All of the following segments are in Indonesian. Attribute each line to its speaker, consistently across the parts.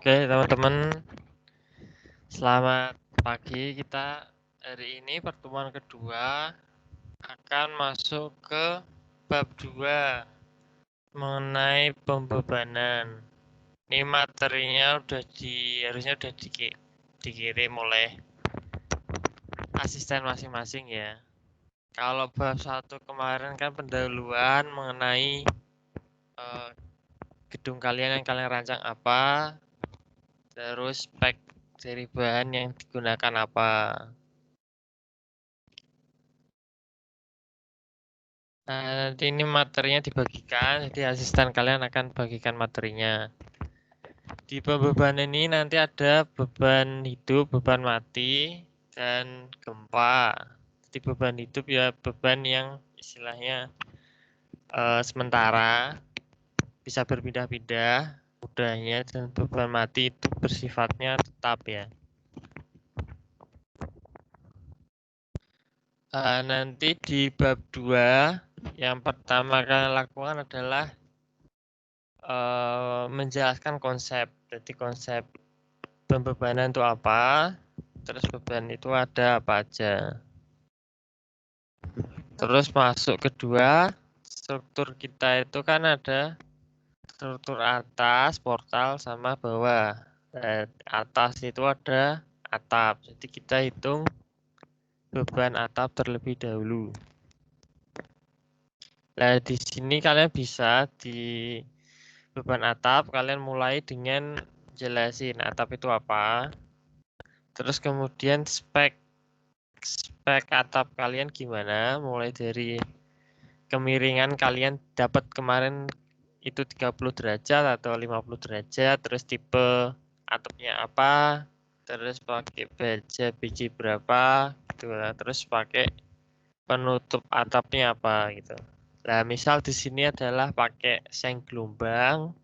Speaker 1: Oke, teman-teman, selamat pagi. Kita hari ini pertemuan kedua akan masuk ke bab 2 mengenai pembebanan. Ini materinya harusnya udah dikirim oleh asisten masing-masing ya. Kalau bab 1 kemarin kan pendahuluan mengenai gedung kalian yang kalian rancang apa, terus spek dari bahan yang digunakan apa. Nah, nanti ini materinya dibagikan, jadi asisten kalian akan bagikan materinya. Di beban ini nanti ada beban hidup, beban mati, dan gempa. Jadi beban hidup ya beban yang istilahnya sementara, bisa berpindah-pindah mudahnya, dan beban mati itu bersifatnya tetap ya. Nanti di bab 2 yang pertama kalian lakukan adalah menjelaskan konsep. Jadi konsep pembebanan itu apa, terus beban itu ada apa aja. Terus masuk kedua, struktur kita itu kan ada struktur atas, portal, sama bawah. Atas itu ada atap, jadi kita hitung beban atap terlebih dahulu. Nah, di sini kalian bisa di beban atap, kalian mulai dengan jelasin atap itu apa. Terus kemudian spek atap kalian gimana, mulai dari kemiringan kalian dapat kemarin itu 30 derajat atau 50 derajat, terus tipe atapnya apa, terus pakai baja biji berapa gitu lah, terus pakai penutup atapnya apa gitu. Nah, misal di sini adalah pakai seng gelombang,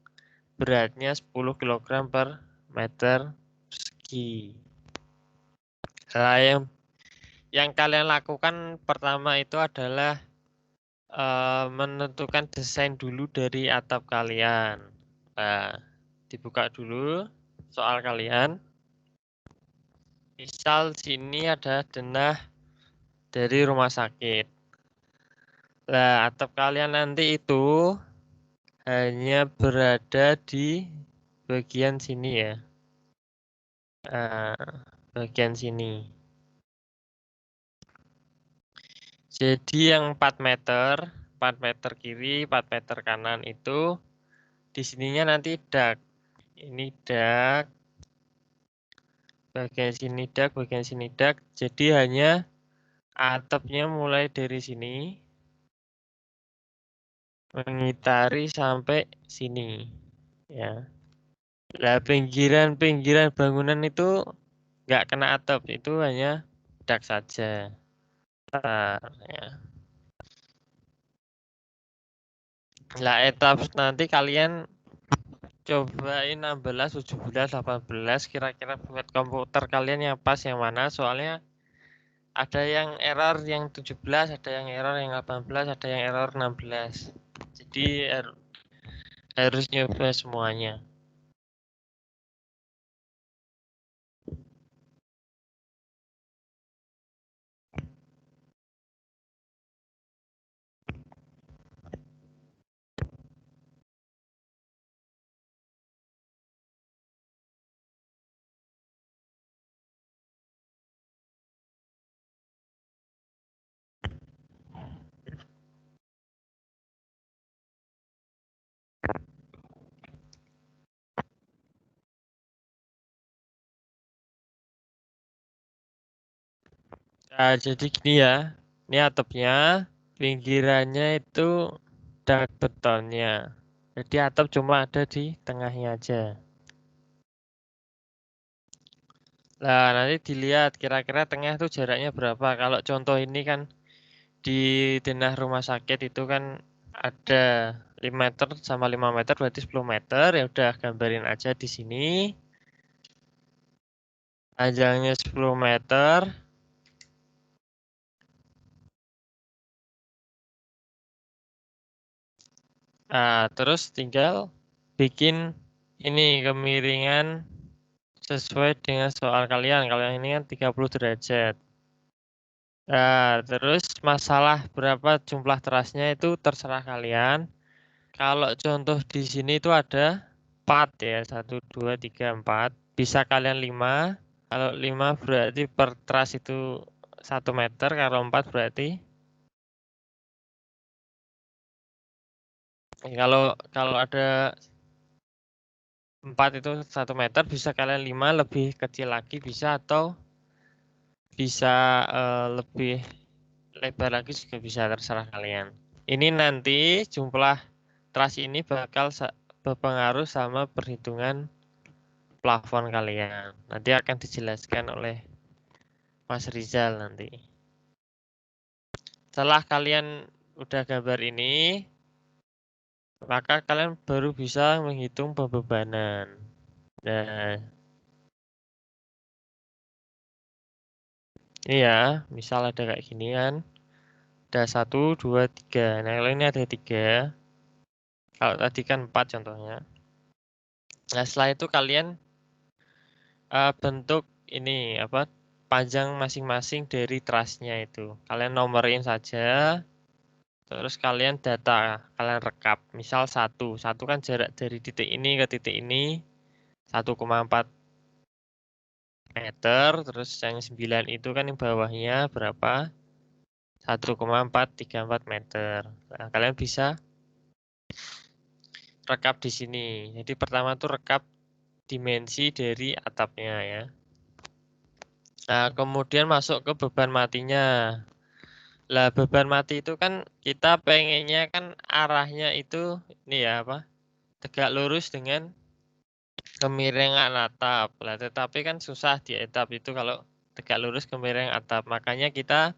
Speaker 1: beratnya 10 kg per meter persegi. Nah, yang kalian lakukan pertama itu adalah menentukan desain dulu dari atap kalian. Nah, dibuka dulu soal kalian. Misal sini ada denah dari rumah sakit. Nah, atap kalian nanti itu hanya berada di bagian sini ya. Bagian sini. Jadi yang 4 meter kiri, 4 meter kanan itu di sininya nanti dak. Ini dak, bagian sini dak, bagian sini dak. Jadi hanya atapnya mulai dari sini mengitari sampai sini ya. Nah, pinggiran bangunan itu nggak kena atap, itu hanya dak saja. Nah, ya. Lah, etap nanti kalian cobain 16, 17, 18 kira-kira buat komputer kalian yang pas yang mana, soalnya ada yang error yang 17, ada yang error yang 18, ada yang error 16. Jadi harus nyoba semuanya. Nah, jadi gini ya, ini atapnya, pinggirannya itu dak betonnya. Jadi atap cuma ada di tengahnya aja. Nah, nanti dilihat kira-kira tengah itu jaraknya berapa. Kalau contoh ini kan di denah rumah sakit itu kan ada 5 meter sama 5 meter berarti 10 meter. Ya udah gambarin aja di sini. Panjangnya 10 meter. Nah, terus tinggal bikin ini kemiringan sesuai dengan soal kalian. Kalau yang ini kan 30 derajat. Nah, terus masalah berapa jumlah terasnya itu terserah kalian. Kalau contoh di sini itu ada 4 ya, 1, 2, 3, 4. Bisa kalian 5. Kalau 5 berarti per teras itu 1 meter. Kalau 4 berarti kalau ada 4 itu 1 meter, bisa kalian 5 lebih kecil lagi bisa, atau bisa lebih lebar lagi juga bisa, terserah kalian. Ini nanti jumlah teras ini bakal berpengaruh sama perhitungan plafon kalian. Nanti akan dijelaskan oleh Mas Rizal nanti. Setelah kalian udah gambar ini, maka kalian baru bisa menghitung pembebanan. Nah, ini ya, misal ada kayak gini kan. Ada 1, 2, 3. Nah, kalau ini ada 3. Kalau tadi kan 4 contohnya. Nah, setelah itu kalian bentuk ini apa, panjang masing-masing dari trasnya itu. Kalian nomorin saja. Terus kalian data, kalian rekap. Misal 1 kan jarak dari titik ini ke titik ini 1,4 meter. Terus yang 9 itu kan yang bawahnya berapa? 1,434 meter. Nah, kalian bisa rekap di sini. Jadi pertama tuh rekap dimensi dari atapnya ya. Nah, kemudian masuk ke beban matinya. Lah, beban mati itu kan kita pengennya kan arahnya itu ini ya apa? Tegak lurus dengan kemiringan atap. Lah, tetapi kan susah di atap itu kalau tegak lurus kemiringan atap. Makanya kita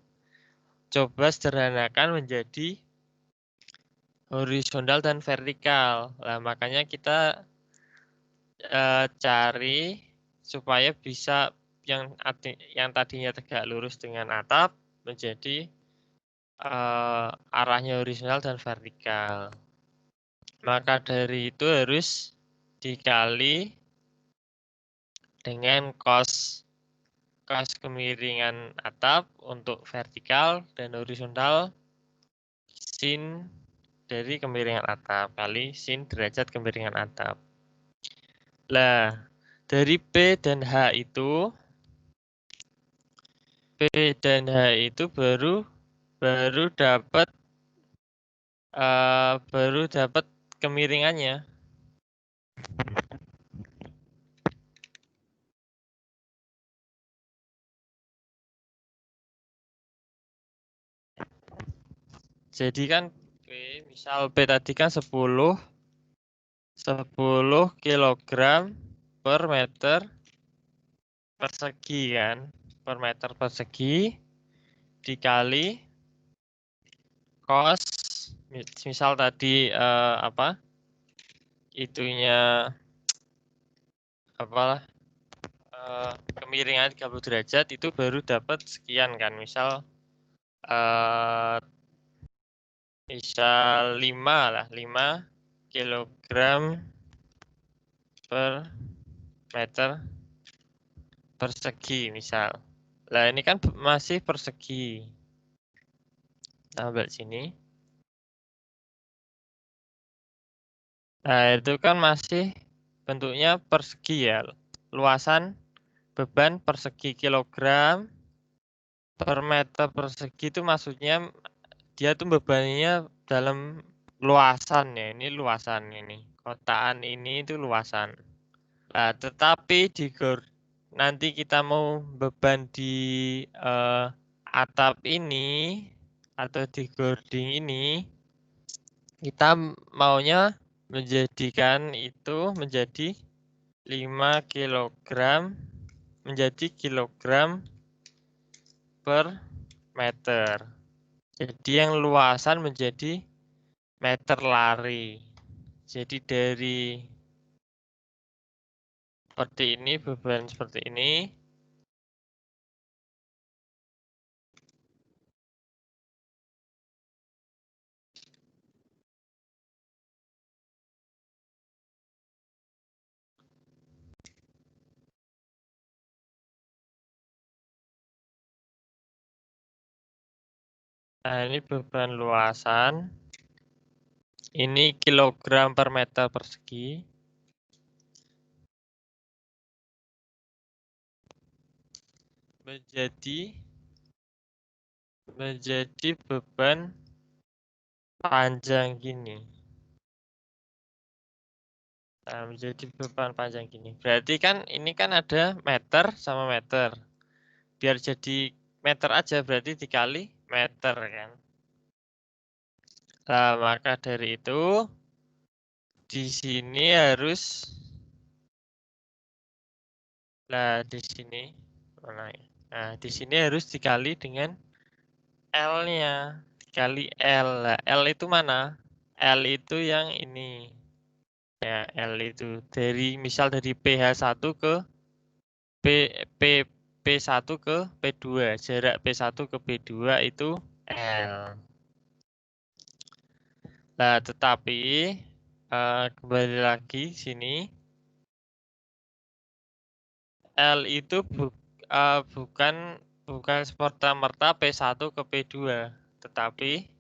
Speaker 1: coba sederhanakan menjadi horizontal dan vertikal. Lah, makanya kita cari supaya bisa yang tadinya tegak lurus dengan atap menjadi arahnya horizontal dan vertikal. Maka dari itu harus dikali dengan cos kemiringan atap untuk vertikal dan horizontal sin dari kemiringan atap kali sin derajat kemiringan atap. Lah, dari P dan H itu baru dapat kemiringannya. Jadi kan misal P tadi kan 10 kilogram per meter persegi kan, per meter persegi dikali cos, misal tadi apa itunya apalah kemiringan 30 derajat itu baru dapat sekian kan, misal 5 lah, 5 kilogram per meter persegi misal. Lah, ini kan masih persegi. Nah, ambil sini. Nah, itu kan masih bentuknya persegi ya. Luasan beban persegi kilogram per meter persegi itu maksudnya dia tuh bebannya dalam luasan ya. Ini luasan ini. Kotaan ini itu luasan. Nah, tetapi nanti kita mau beban di atap ini atau di gording ini, kita maunya menjadikan itu menjadi 5 kilogram menjadi kilogram per meter. Jadi yang luasan menjadi meter lari. Jadi dari seperti ini, beban seperti ini. Nah, ini beban luasan. Ini kilogram per meter persegi. Menjadi beban panjang gini. Nah, menjadi beban panjang gini. Berarti kan ini kan ada meter sama meter. Biar jadi meter aja berarti dikali meter kan. Nah, maka dari itu di sini harus di sini mana ya? Nah, di sini harus dikali dengan L-nya. Dikali L. Nah, L itu mana? L itu yang ini. Ya, L itu misal dari PH1 ke P, P, P1 ke P2. Jarak P1 ke P2 itu L. Nah, tetapi kembali lagi sini. L itu bukan serta-merta P1 ke P2. Tetapi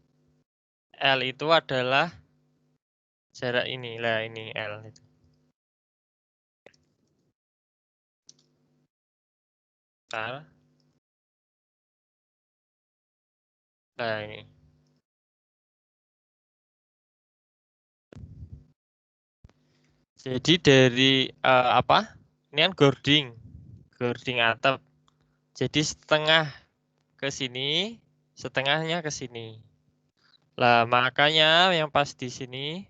Speaker 1: L itu adalah jarak ini. Lah, ini L itu. Nah, ini. Jadi dari apa? Ini kan gording atap. Jadi setengah ke sini, setengahnya ke sini. Lah, makanya yang pas di sini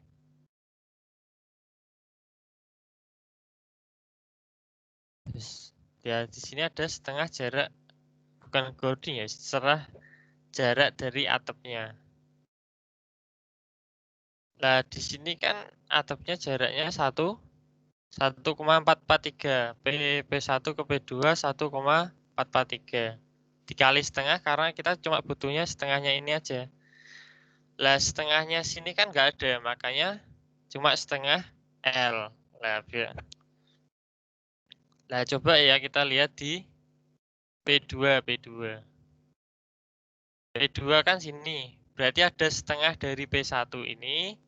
Speaker 1: ya di sini ada setengah jarak, bukan gording ya, setengah jarak dari atapnya. Nah, di sini kan atapnya jaraknya 1,443. P1 ke P2 1,443. Dikali setengah karena kita cuma butuhnya setengahnya ini aja. Lah, setengahnya sini kan nggak ada, makanya cuma setengah L. Nah, coba ya kita lihat di P2. P2 kan sini. Berarti ada setengah dari P1 ini.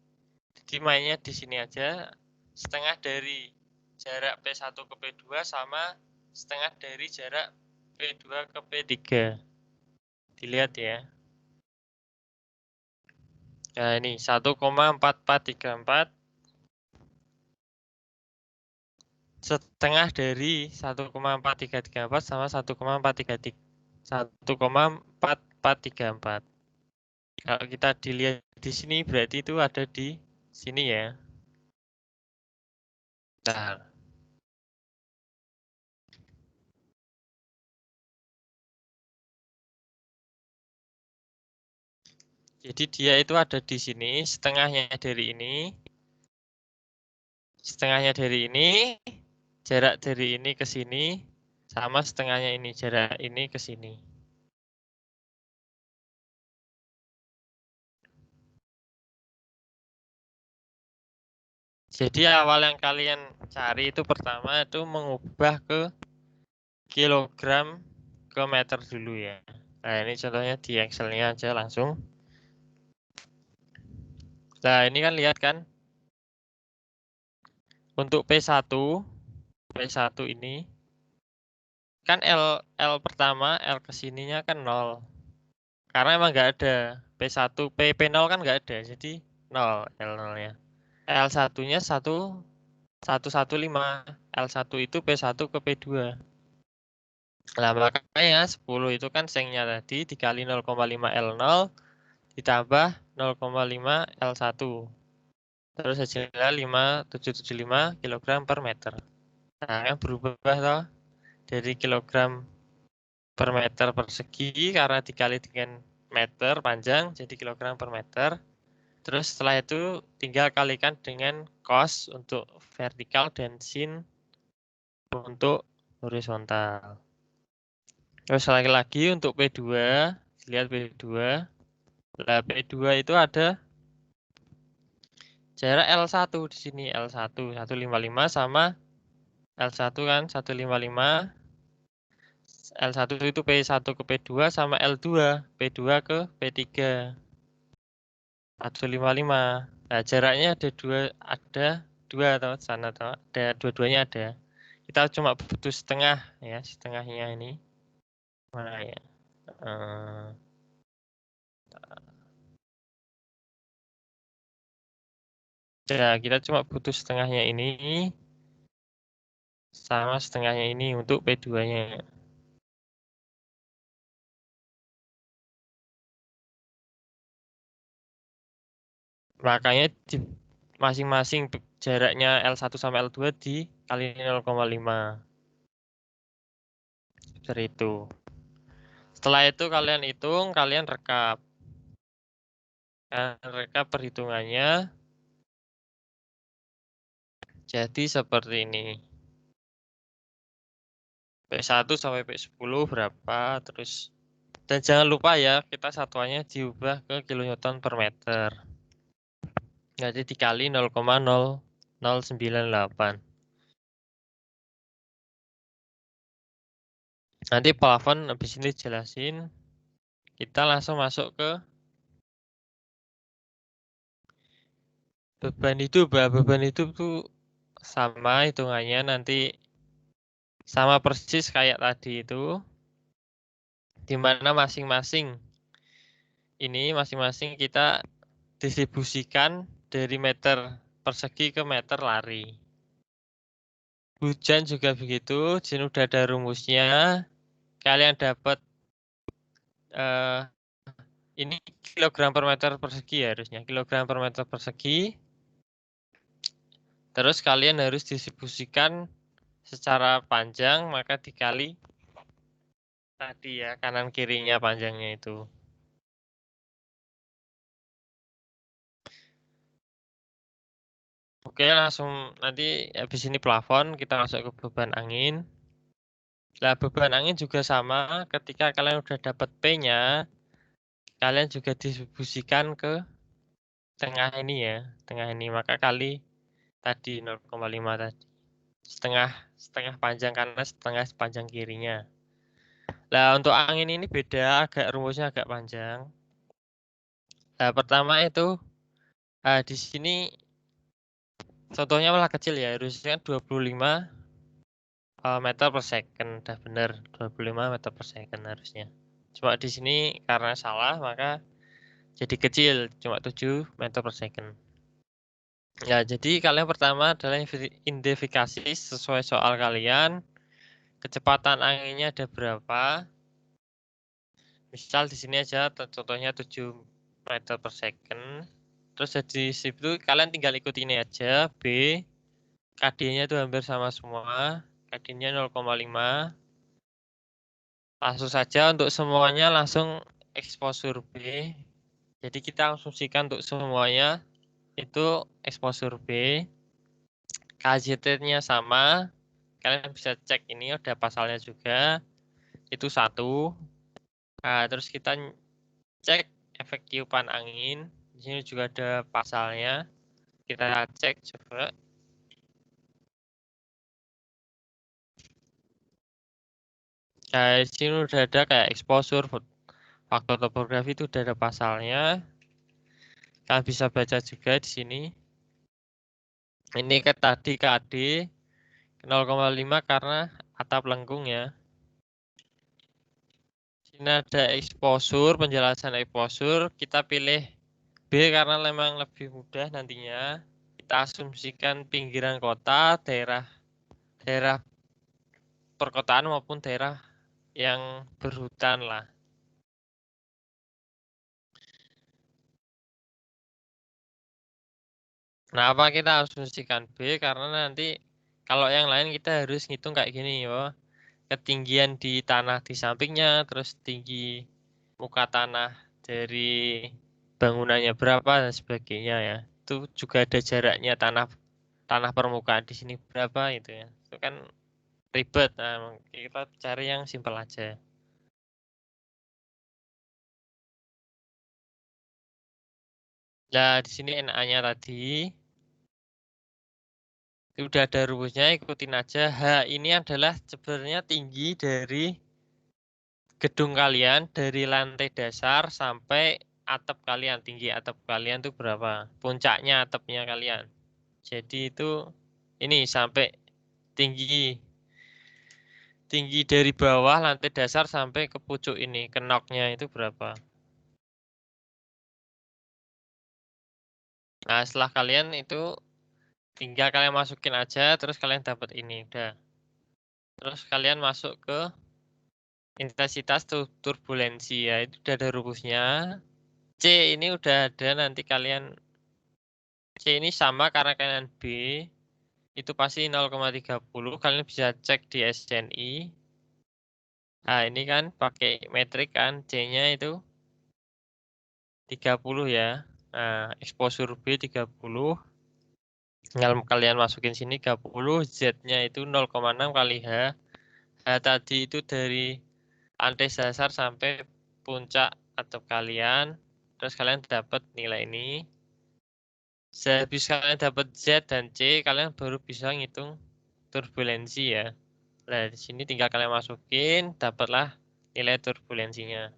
Speaker 1: Jadi mainnya di sini aja. Setengah dari jarak P1 ke P2 sama setengah dari jarak P2 ke P3. Dilihat ya. Nah, ini 1,4434 setengah dari 1,4334 sama 1,4434. Kalau kita dilihat di sini berarti itu ada di sini ya. Nah, jadi dia itu ada di sini, setengahnya dari ini, jarak dari ini ke sini, sama setengahnya ini, jarak ini ke sini. Jadi awal yang kalian cari itu pertama itu mengubah ke kilogram ke meter dulu ya. Nah, ini contohnya di Excel-nya aja langsung. Nah, ini kan lihat kan, untuk P1 ini, kan L pertama, L kesininya kan 0. Karena emang nggak ada. P1, P0 kan nggak ada, jadi 0 L0-nya. L1-nya 115. L1 itu P1 ke P2. Nah, makanya 10 itu kan sengnya tadi dikali 0,5 L0 ditambah 0,5 L1. Terus hasilnya 5775 kg per meter. Nah, kan berubah toh dari kilogram per meter persegi karena dikali dengan meter panjang jadi kilogram per meter. Terus setelah itu tinggal kalikan dengan cos untuk vertikal dan sin untuk horizontal. Terus lagi untuk P2, lihat P2. Nah, P2 itu ada jarak L1 di sini, L1 155 sama L1 kan 155 L1 itu P1 ke P2 sama L2, P2 ke P3. 155. Nah, jaraknya ada dua atau sana atau ada dua-duanya ada. Kita cuma butuh setengah ya, setengahnya ini. Mana ya? Ya, kita cuma butuh setengahnya ini sama setengahnya ini untuk P2-nya. Makanya di masing-masing jaraknya L1 sama L2 dikali 0,5. Seperti itu. Setelah itu kalian hitung, kalian rekap. Rekap perhitungannya jadi seperti ini. P1 sampai P10 berapa, terus dan jangan lupa ya, kita satuannya diubah ke kilonewton per meter. Jadi dikali 0,0098. Nanti plafon habis ini jelasin. Kita langsung masuk ke beban hidup. Beban hidup tuh sama hitungannya nanti sama persis kayak tadi itu. Di mana masing-masing kita distribusikan dari meter persegi ke meter lari. Hujan juga begitu, di sini udah ada rumusnya. Kalian dapat ini kilogram per meter persegi ya harusnya. Kilogram per meter persegi. Terus kalian harus distribusikan secara panjang, maka dikali tadi ya, kanan kirinya panjangnya itu. Oke, langsung nanti habis ini plafon, kita masuk ke beban angin. Nah, beban angin juga sama, ketika kalian udah dapat P-nya, kalian juga distribusikan ke tengah ini ya, tengah ini, maka kali tadi 0,5 tadi. Setengah panjang karena setengah panjang kirinya. Nah, untuk angin ini beda, rumusnya agak panjang. Nah, pertama itu di sini contohnya malah kecil ya, harusnya 25 meter per second, udah bener 25 meter per second harusnya. Cuma di sini karena salah maka jadi kecil, cuma 7 meter per second. Ya, jadi kalian pertama adalah identifikasi sesuai soal kalian, kecepatan anginnya ada berapa. Misal di sini aja contohnya 7 meter per second. Terus jadi situ kalian tinggal ikut ini aja, B. KD-nya itu hampir sama semua. KD-nya 0,5. Langsung saja untuk semuanya langsung exposure B. Jadi kita asumsikan untuk semuanya itu exposure B. KJT-nya sama. Kalian bisa cek ini ada pasalnya juga. Itu 1. Nah, terus kita cek efek tiupan angin. Di sini juga ada pasalnya. Kita cek coba. Nah, di sini udah ada kayak exposure, faktor topografi itu udah ada pasalnya. Kalian bisa baca juga di sini. Ini tadi KD 0,5 karena atap lengkung ya. Sini ada exposure, penjelasan exposure. Kita pilih B karena memang lebih mudah nantinya. Kita asumsikan pinggiran kota, daerah perkotaan maupun daerah yang berhutan lah. Kenapa kita asumsikan B? Karena nanti kalau yang lain kita harus ngitung kayak gini ya. Ketinggian di tanah di sampingnya, terus tinggi muka tanah dari bangunannya berapa dan sebagainya ya. Itu juga ada jaraknya tanah permukaan di sini berapa itu ya. Itu kan ribet. Nah, kita cari yang simpel aja. Nah, di sini NA-nya tadi udah ada rumusnya, ikutin aja. H ini adalah sebenarnya tinggi dari gedung kalian dari lantai dasar sampai atap kalian, tinggi atap kalian itu berapa? Puncaknya atapnya kalian. Jadi itu ini sampai tinggi dari bawah lantai dasar sampai ke pucuk ini, ke knocknya itu berapa? Nah, setelah kalian itu tinggal kalian masukin aja, terus kalian dapat ini, udah. Terus kalian masuk ke intensitas turbulensi ya, itu udah ada rumusnya. C ini udah ada, nanti kalian C ini sama karena kalian B itu pasti 0,30, kalian bisa cek di SCNI. Nah, ini kan pakai metrik kan, C-nya itu 30 ya. Nah, exposure B 30. Tinggal kalian masukin sini 30, Z-nya itu 0,6 kali H. H tadi itu dari lantai dasar sampai puncak atap kalian. Terus kalian dapat nilai ini. Sehabis kalian dapat Z dan C, kalian baru bisa ngitung turbulensi ya. Nah, di sini tinggal kalian masukin, dapatlah nilai turbulensinya.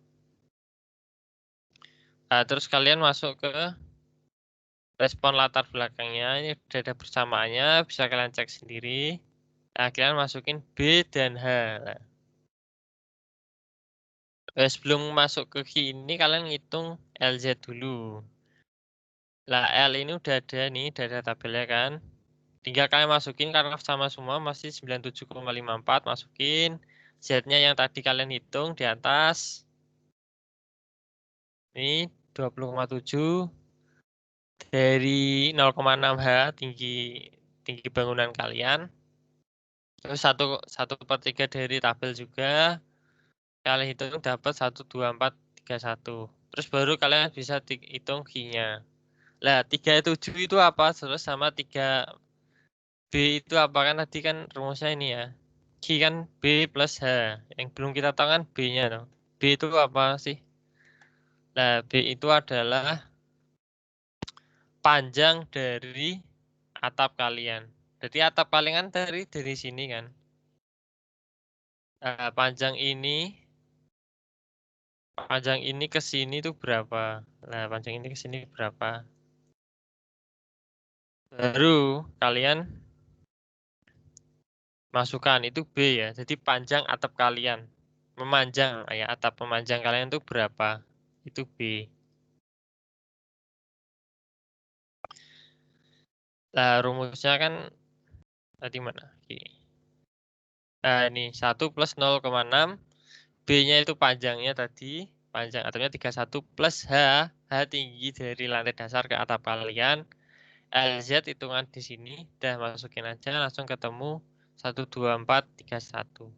Speaker 1: Nah, terus kalian masuk ke respon latar belakangnya, ini sudah ada persamaannya, bisa kalian cek sendiri. Nah, kalian masukin B dan H. Nah, sebelum masuk ke Q ini, kalian ngitung LZ dulu. Lah, L ini udah ada nih, udah ada tabelnya kan. Tinggal kalian masukin karena sama semua masih 97,54, masukin. Z-nya yang tadi kalian hitung di atas. Ini 20,7 dari 0,6 H tinggi bangunan kalian. Terus 1/3 dari tabel juga. Kalian hitung dapat 12431. Terus baru kalian bisa hitung Q-nya. Lah, 37 itu apa? Terus sama 3B itu apa? Kan tadi kan rumusnya ini ya. Q kan B plus H. Yang belum kita tahu kan B-nya tuh. B itu apa sih? Nah, B itu adalah panjang dari atap kalian. Jadi atap kalian kan dari sini kan. Nah, panjang ini ke sini tuh berapa? Nah, panjang ini ke sini berapa? Baru kalian masukkan itu B ya. Jadi panjang atap kalian. Memanjang ya, atap pemanjang kalian tuh berapa? Itu B. Nah, rumusnya kan tadi mana? Nah, ini 1 plus 0,6. B-nya itu panjangnya tadi. Panjang atapnya 31 plus H. H tinggi dari lantai dasar ke atap kalian. LZ hitungan di sini. Udah masukin aja langsung ketemu 12431.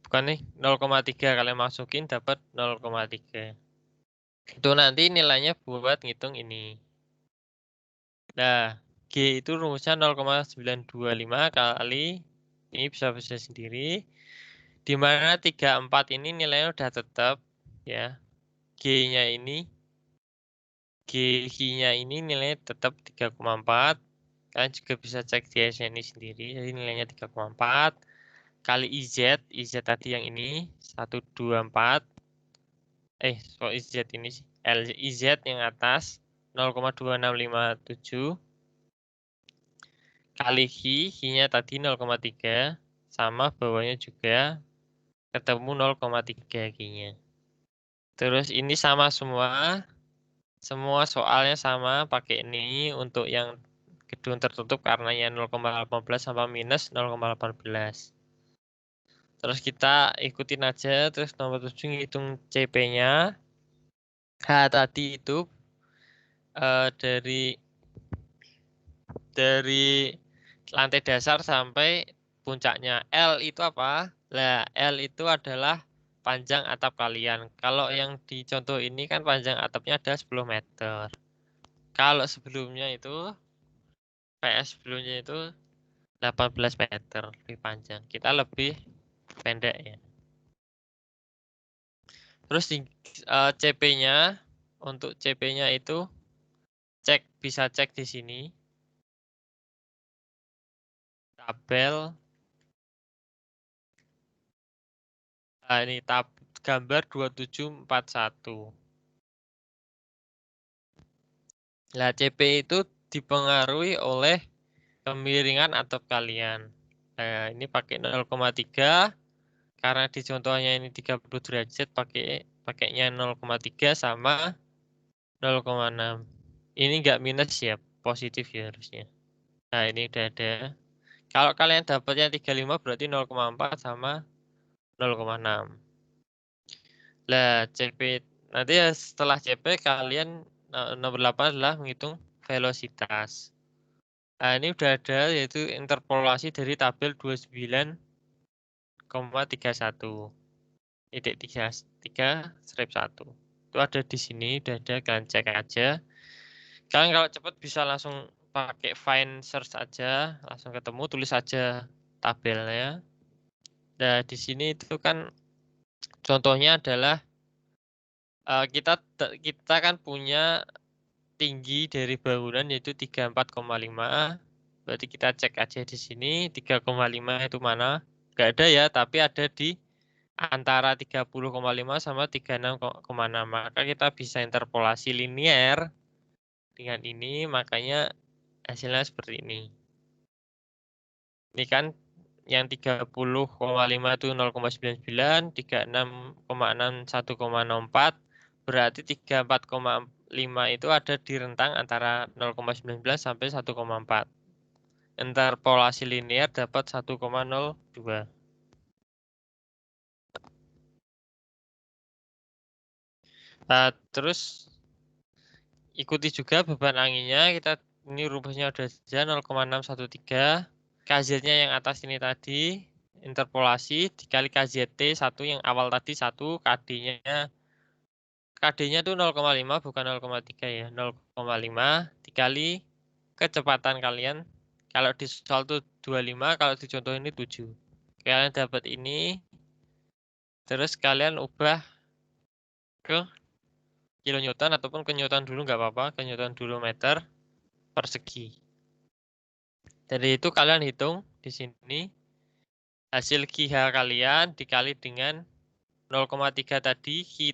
Speaker 1: Bukan nih 0,3 kalian masukin dapat 0,3. Itu nanti nilainya buat ngitung ini. Nah, G itu rumusnya 0,925 kali ini bisa sendiri. Di mana 34 ini nilainya udah tetap ya. G-nya ini G-nya ini nilainya tetap 3,4. Kalian juga bisa cek di SNI sendiri. Jadi nilainya 3,4 kali IZ tadi yang ini 124. Kok IZ ini sih? IZ yang atas 0,2657 kali Q-nya tadi 0,3 sama bawahnya juga ketemu 0,3 Q-nya. Terus ini sama semua. Semua soalnya sama pakai ini untuk yang gedung tertutup karena yang 0,18 sama minus 0,18. Terus kita ikutin aja, terus nomor 7 ngitung CP-nya. H tadi itu dari lantai dasar sampai puncaknya. L itu apa? Lah, L itu adalah panjang atap kalian. Kalau yang di contoh ini kan panjang atapnya ada 10 meter. Kalau sebelumnya itu PS sebelumnya itu 18 meter lebih panjang. Kita lebih pendek ya. Terus CP-nya untuk CP-nya itu bisa cek di sini. Tabel Nah, ini gambar 2741. Nah, CP itu dipengaruhi oleh kemiringan atap kalian. Nah, ini pakai 0,3 karena di contohnya ini 30 derajat pakainya 0,3 sama 0,6. Ini enggak minus ya, positif ya harusnya. Nah, ini udah ada. Kalau kalian dapatnya 35 berarti 0,4 sama 0,6. Lah, CP nanti ya setelah CP kalian nomor 8 adalah menghitung velositas. Nah, ini udah ada yaitu interpolasi dari tabel 29,31. Titik 33 strip 1. Itu ada di sini, udah ada, kalian cek aja. Kalian kalau cepat bisa langsung pakai find search aja, langsung ketemu, tulis aja tabelnya. Nah, di sini itu kan contohnya adalah kita kan punya tinggi dari bangunan yaitu 34,5. Berarti kita cek aja di sini 3,5 itu mana? Enggak ada ya, tapi ada di antara 30,5 sama 36,6. Maka kita bisa interpolasi linear dengan ini, makanya hasilnya seperti ini. Ini kan yang 30,5 itu 0,99, 36,6 1,04, berarti 34,5 itu ada di rentang antara 0,19 sampai 1,4. Interpolasi linear dapat 1,02. Nah, terus ikuti juga beban anginnya. Ini rumusnya udah saja 0,613. KZ-nya yang atas ini tadi interpolasi dikali KZT 1 yang awal tadi 1, KD-nya tuh 0,5 bukan 0,3 ya. 0,5 dikali kecepatan kalian. Kalau di soal tuh 25, kalau di contoh ini 7. Kalian dapat ini, terus kalian ubah ke kilonewton ataupun ke newton dulu nggak apa-apa, ke newton dulu meter persegi. Dari itu kalian hitung di sini hasil QH kalian dikali dengan 0,3 tadi, Q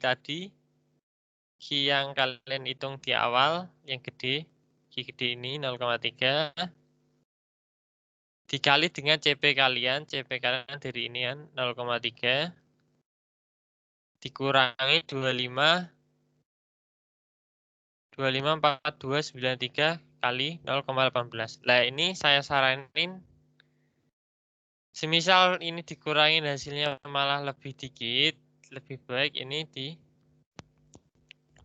Speaker 1: yang kalian hitung di awal, yang gede, Q gede ini 0,3 dikali dengan CP kalian dari ini kan 0,3 dikurangi 254293 kali 0,18. Nah, ini saya saranin semisal ini dikurangin hasilnya malah lebih dikit, lebih baik ini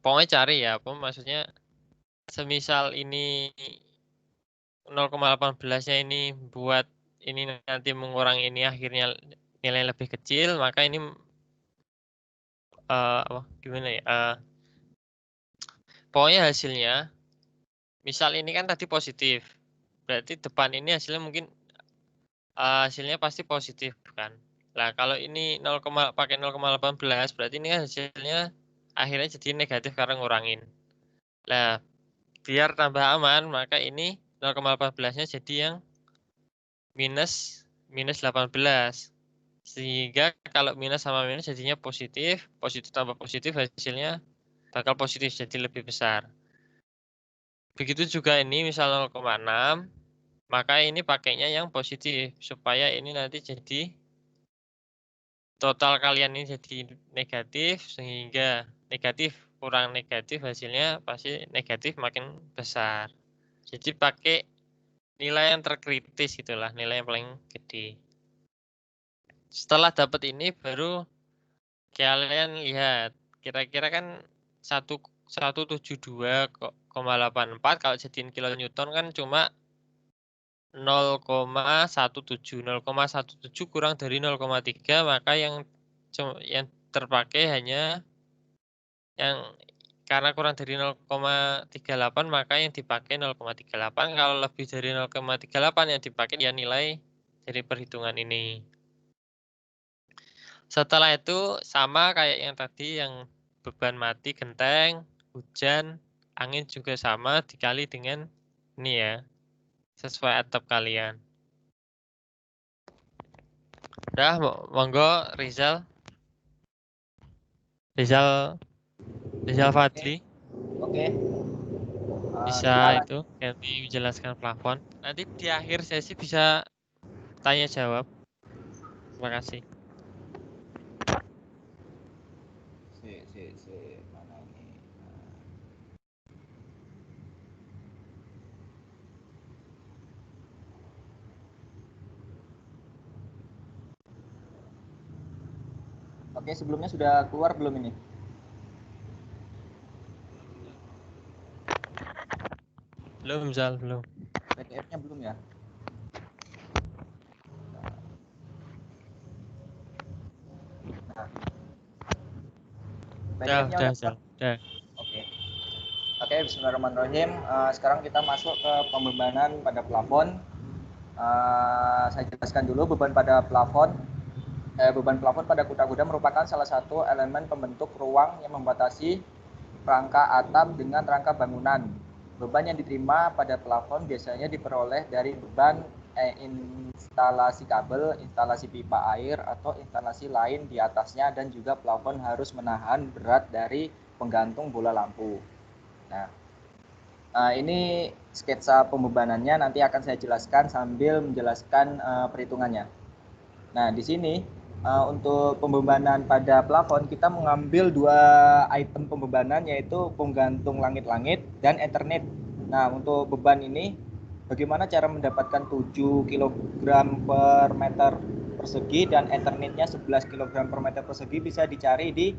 Speaker 1: pokoknya cari ya, maksudnya semisal ini 0,18-nya ini buat ini nanti mengurangi ini akhirnya nilai lebih kecil, maka ini gimana ya? Pokoknya hasilnya, misal ini kan tadi positif, berarti depan ini hasilnya mungkin hasilnya pasti positif kan. Nah, kalau ini pakai 0,18 berarti ini kan hasilnya akhirnya jadi negatif karena ngurangin. Nah, biar tambah aman maka ini 0,18-nya jadi yang minus 18. Sehingga kalau minus sama minus jadinya positif, positif tambah positif hasilnya bakal positif jadi lebih besar. Begitu juga ini misal 0,6, maka ini pakainya yang positif supaya ini nanti jadi total kalian ini jadi negatif sehingga negatif kurang negatif hasilnya pasti negatif makin besar. Jadi pakai nilai yang terkritis gitulah, nilai yang paling gede. Setelah dapat ini baru kalian lihat kira-kira kan 172,84 kalau jadiin kilonewton kan cuma 0,17. 0,17 kurang dari 0,3 maka yang terpakai hanya yang karena kurang dari 0,38 maka yang dipakai 0,38. Kalau lebih dari 0,38 yang dipakai ya nilai dari perhitungan ini. Setelah itu sama kayak yang tadi yang beban mati genteng, hujan, angin juga sama dikali dengan ini ya. Sesuai atap kalian. Udah, monggo Rizal. Rizal Fadli
Speaker 2: Oke.
Speaker 1: bisa
Speaker 2: Kita
Speaker 1: itu ganti menjelaskan plafon. Nanti di akhir sesi bisa tanya jawab. Terima kasih.
Speaker 2: Mana ini? Oke, sebelumnya sudah keluar belum ini?
Speaker 1: Belum, Zal, belum.
Speaker 2: PDF-nya belum ya? Nah, PDF-nya
Speaker 1: Udah,
Speaker 2: udah keluar?
Speaker 1: Zal. Udah.
Speaker 2: Oke. Oke, bismillahirrahmanirrahim. Sekarang kita masuk ke pembebanan pada plafon. Saya jelaskan dulu beban pada plafon. Beban plafon pada kuda-kuda merupakan salah satu elemen pembentuk ruang yang membatasi rangka atap dengan rangka bangunan. Beban yang diterima pada plafon biasanya diperoleh dari beban instalasi kabel, instalasi pipa air, atau instalasi lain di atasnya, dan juga plafon harus menahan berat dari penggantung bola lampu. Nah, ini sketsa pembebanannya, nanti akan saya jelaskan sambil menjelaskan perhitungannya. Nah, di sini untuk pembebanan pada plafon kita mengambil dua item pembebanan, yaitu penggantung langit-langit dan Ethernet. Nah, untuk beban ini bagaimana cara mendapatkan 7 kg per meter persegi dan Ethernetnya 11 kg per meter persegi bisa dicari di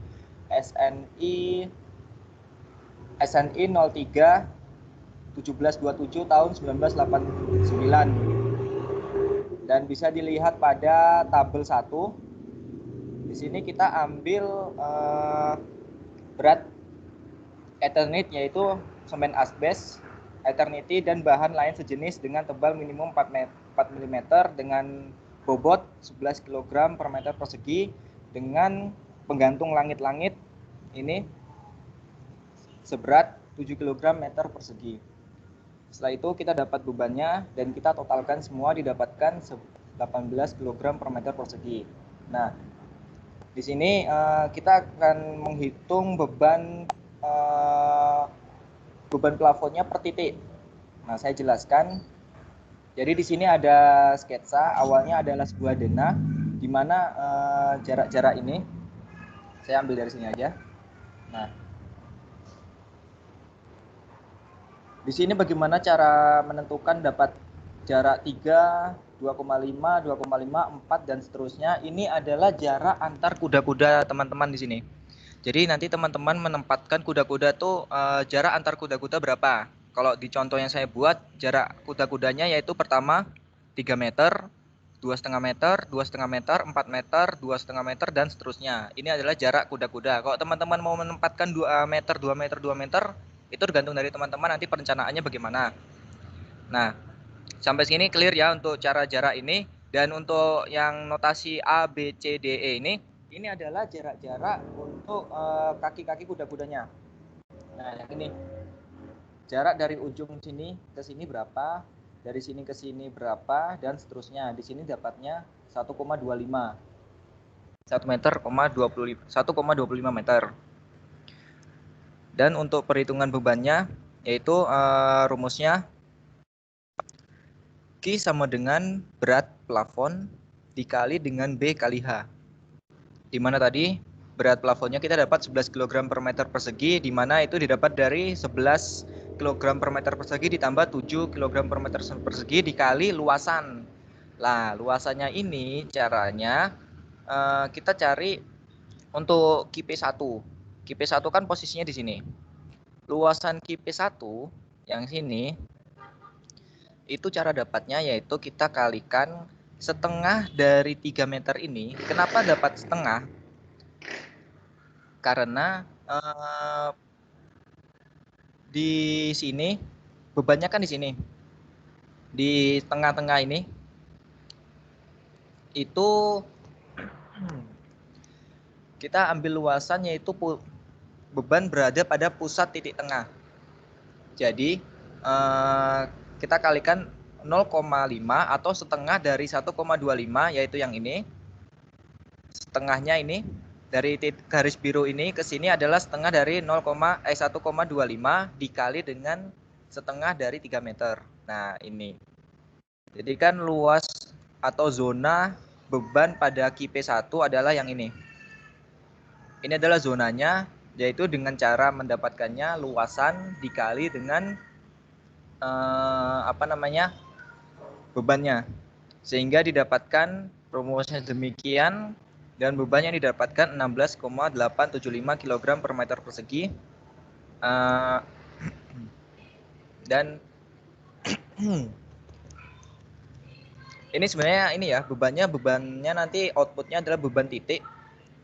Speaker 2: SNI 03 1727 tahun 1989, dan bisa dilihat pada tabel 1. Di sini kita ambil berat Ethernet, yaitu semen asbes, Eternity, dan bahan lain sejenis dengan tebal minimum 4 mm dengan bobot 11 kg per meter persegi, dengan penggantung langit-langit ini seberat 7 kg meter persegi. Setelah itu kita dapat bebannya dan kita totalkan semua, didapatkan 18 kg per meter persegi. Nah, di sini kita akan menghitung beban plafonnya per titik. Nah, saya jelaskan. Jadi di sini ada sketsa. Awalnya adalah sebuah denah, di mana jarak-jarak ini saya ambil dari sini aja. Nah, di sini bagaimana cara menentukan dapat jarak 3, 2,5, 2,5, 4, dan seterusnya. Ini adalah jarak antar kuda-kuda teman-teman di sini. Jadi nanti teman-teman menempatkan kuda-kuda tuh jarak antar kuda-kuda berapa. Kalau di contoh yang saya buat, jarak kuda-kudanya yaitu pertama 3 meter, 2,5 meter, 2,5 meter, 4 meter, 2,5 meter, dan seterusnya. Ini adalah jarak kuda-kuda. Kalau teman-teman mau menempatkan 2 meter, 2 meter, 2 meter, itu tergantung dari teman-teman nanti perencanaannya bagaimana. Nah, sampai sini clear ya untuk cara jarak ini. Dan untuk yang notasi A, B, C, D, E ini adalah jarak-jarak untuk kaki-kaki kuda-kudanya. Nah, yang ini jarak dari ujung sini ke sini berapa, dari sini ke sini berapa, dan seterusnya. Di sini dapatnya 1,25 meter, 1,25 meter. Dan untuk perhitungan bebannya yaitu rumusnya Q sama dengan berat plafon dikali dengan B kali H. Di mana tadi berat plafonnya kita dapat 11 kg per meter persegi, di mana itu didapat dari 11 kg per meter persegi ditambah 7 kg per meter persegi dikali luasan. Nah, luasannya ini caranya kita cari untuk KP1. KP1 kan posisinya di sini. Luasan KP1 yang sini itu cara dapatnya yaitu kita kalikan setengah dari 3 meter ini. Kenapa dapat setengah? Karena di sini bebannya kan di sini, di tengah-tengah ini itu kita ambil luasan yaitu beban berada pada pusat titik tengah. Jadi kita kalikan 0,5 atau setengah dari 1,25, yaitu yang ini, setengahnya ini dari garis biru ini ke sini adalah setengah dari 1,25 dikali dengan setengah dari 3 meter. Nah, ini. Jadi kan luas atau zona beban pada KIP1 adalah yang ini. Ini adalah zonanya, yaitu dengan cara mendapatkannya luasan dikali dengan bebannya. Sehingga didapatkan rumusnya demikian, dan beban yang didapatkan 16,875 kg per meter persegi. Dan ini sebenarnya ini ya, bebannya nanti outputnya adalah beban titik.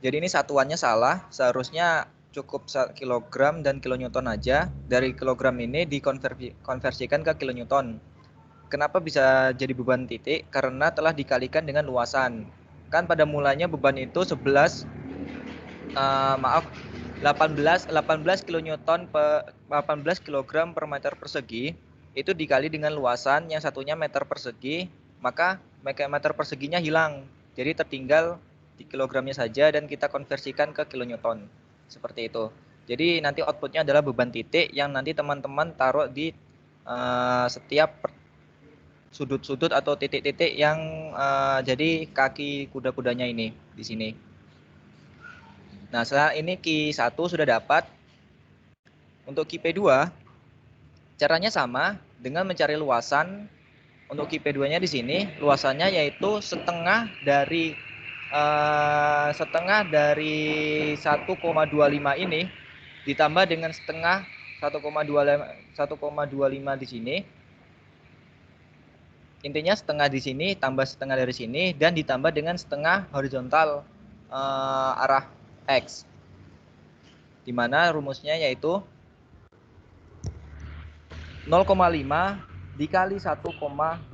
Speaker 2: Jadi ini satuannya salah, seharusnya cukup kilogram dan kilonewton aja. Dari kilogram ini dikonversikan ke kilonewton. Kenapa bisa jadi beban titik? Karena telah dikalikan dengan luasan. Kan pada mulanya beban itu 18 kilonewton per 18 kilogram per meter persegi, itu dikali dengan luasan yang satunya meter persegi, maka meter perseginya hilang. Jadi tertinggal di kilogramnya saja dan kita konversikan ke kilonewton. Seperti itu. Jadi nanti outputnya adalah beban titik yang nanti teman-teman taruh di setiap sudut-sudut atau titik-titik yang jadi kaki kuda-kudanya ini di sini. Nah, setelah ini Q1 sudah dapat. Untuk KIP2 caranya sama dengan mencari luasan. Untuk KIP2-nya di sini luasannya yaitu setengah dari 1,25 ini ditambah dengan setengah 1,25 di sini. Intinya setengah di sini tambah setengah dari sini dan ditambah dengan setengah horizontal arah X. Di mana rumusnya yaitu 0,5 dikali 1,25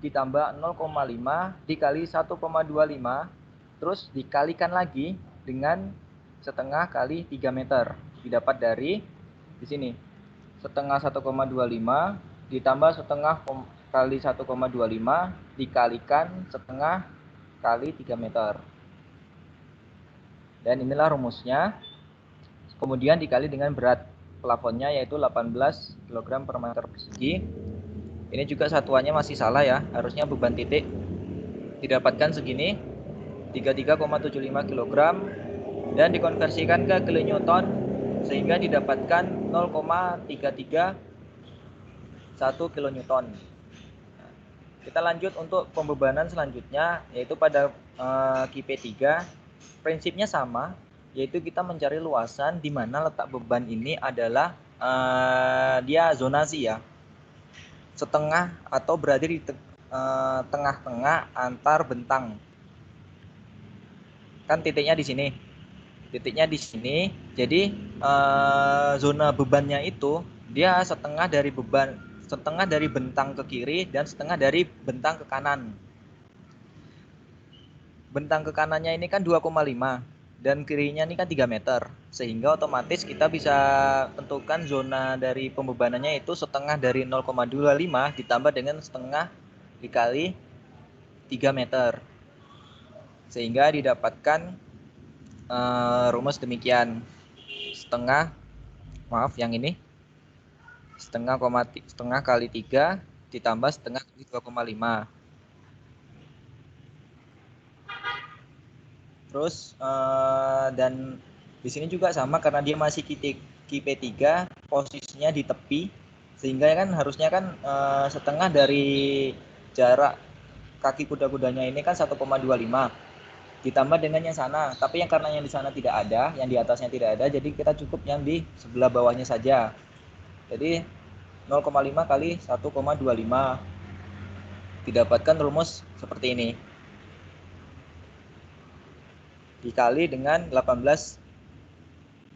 Speaker 2: ditambah 0,5 dikali 1,25 terus dikalikan lagi dengan setengah kali 3 meter. Didapat dari di sini. Setengah 1,25 ditambah setengah kali 1,25 dikalikan setengah kali 3 meter. Dan inilah rumusnya. Kemudian dikali dengan berat plafonnya yaitu 18 kg per meter persegi. Ini juga satuannya masih salah ya, harusnya beban titik didapatkan segini 33,75 kg dan dikonversikan ke kilonewton sehingga didapatkan 0,331 kilonewton. Kita lanjut untuk pembebanan selanjutnya yaitu pada KIP3. Prinsipnya sama, yaitu kita mencari luasan di mana letak beban ini adalah dia zonasi ya, setengah atau berada di tengah-tengah antar bentang. Kan titiknya di sini, jadi zona bebannya itu dia setengah dari bentang ke kiri dan setengah dari bentang ke kanan. Bentang ke kanannya ini kan 2,5 dan kirinya ini kan 3 meter, sehingga otomatis kita bisa tentukan zona dari pembebanannya itu setengah dari 0,25 ditambah dengan setengah dikali 3 meter, sehingga didapatkan rumus demikian. Setengah kali 3 ditambah setengah kali 2,5. Terus dan di sini juga sama karena dia masih KIP3, posisinya di tepi, sehingga kan harusnya kan setengah dari jarak kaki kuda-kudanya ini kan 1,25 ditambah dengan yang sana. Tapi yang karena yang di sana tidak ada, yang di atasnya tidak ada, jadi kita cukup yang di sebelah bawahnya saja. Jadi 0,5 kali 1,25 didapatkan rumus seperti ini. Dikali dengan 18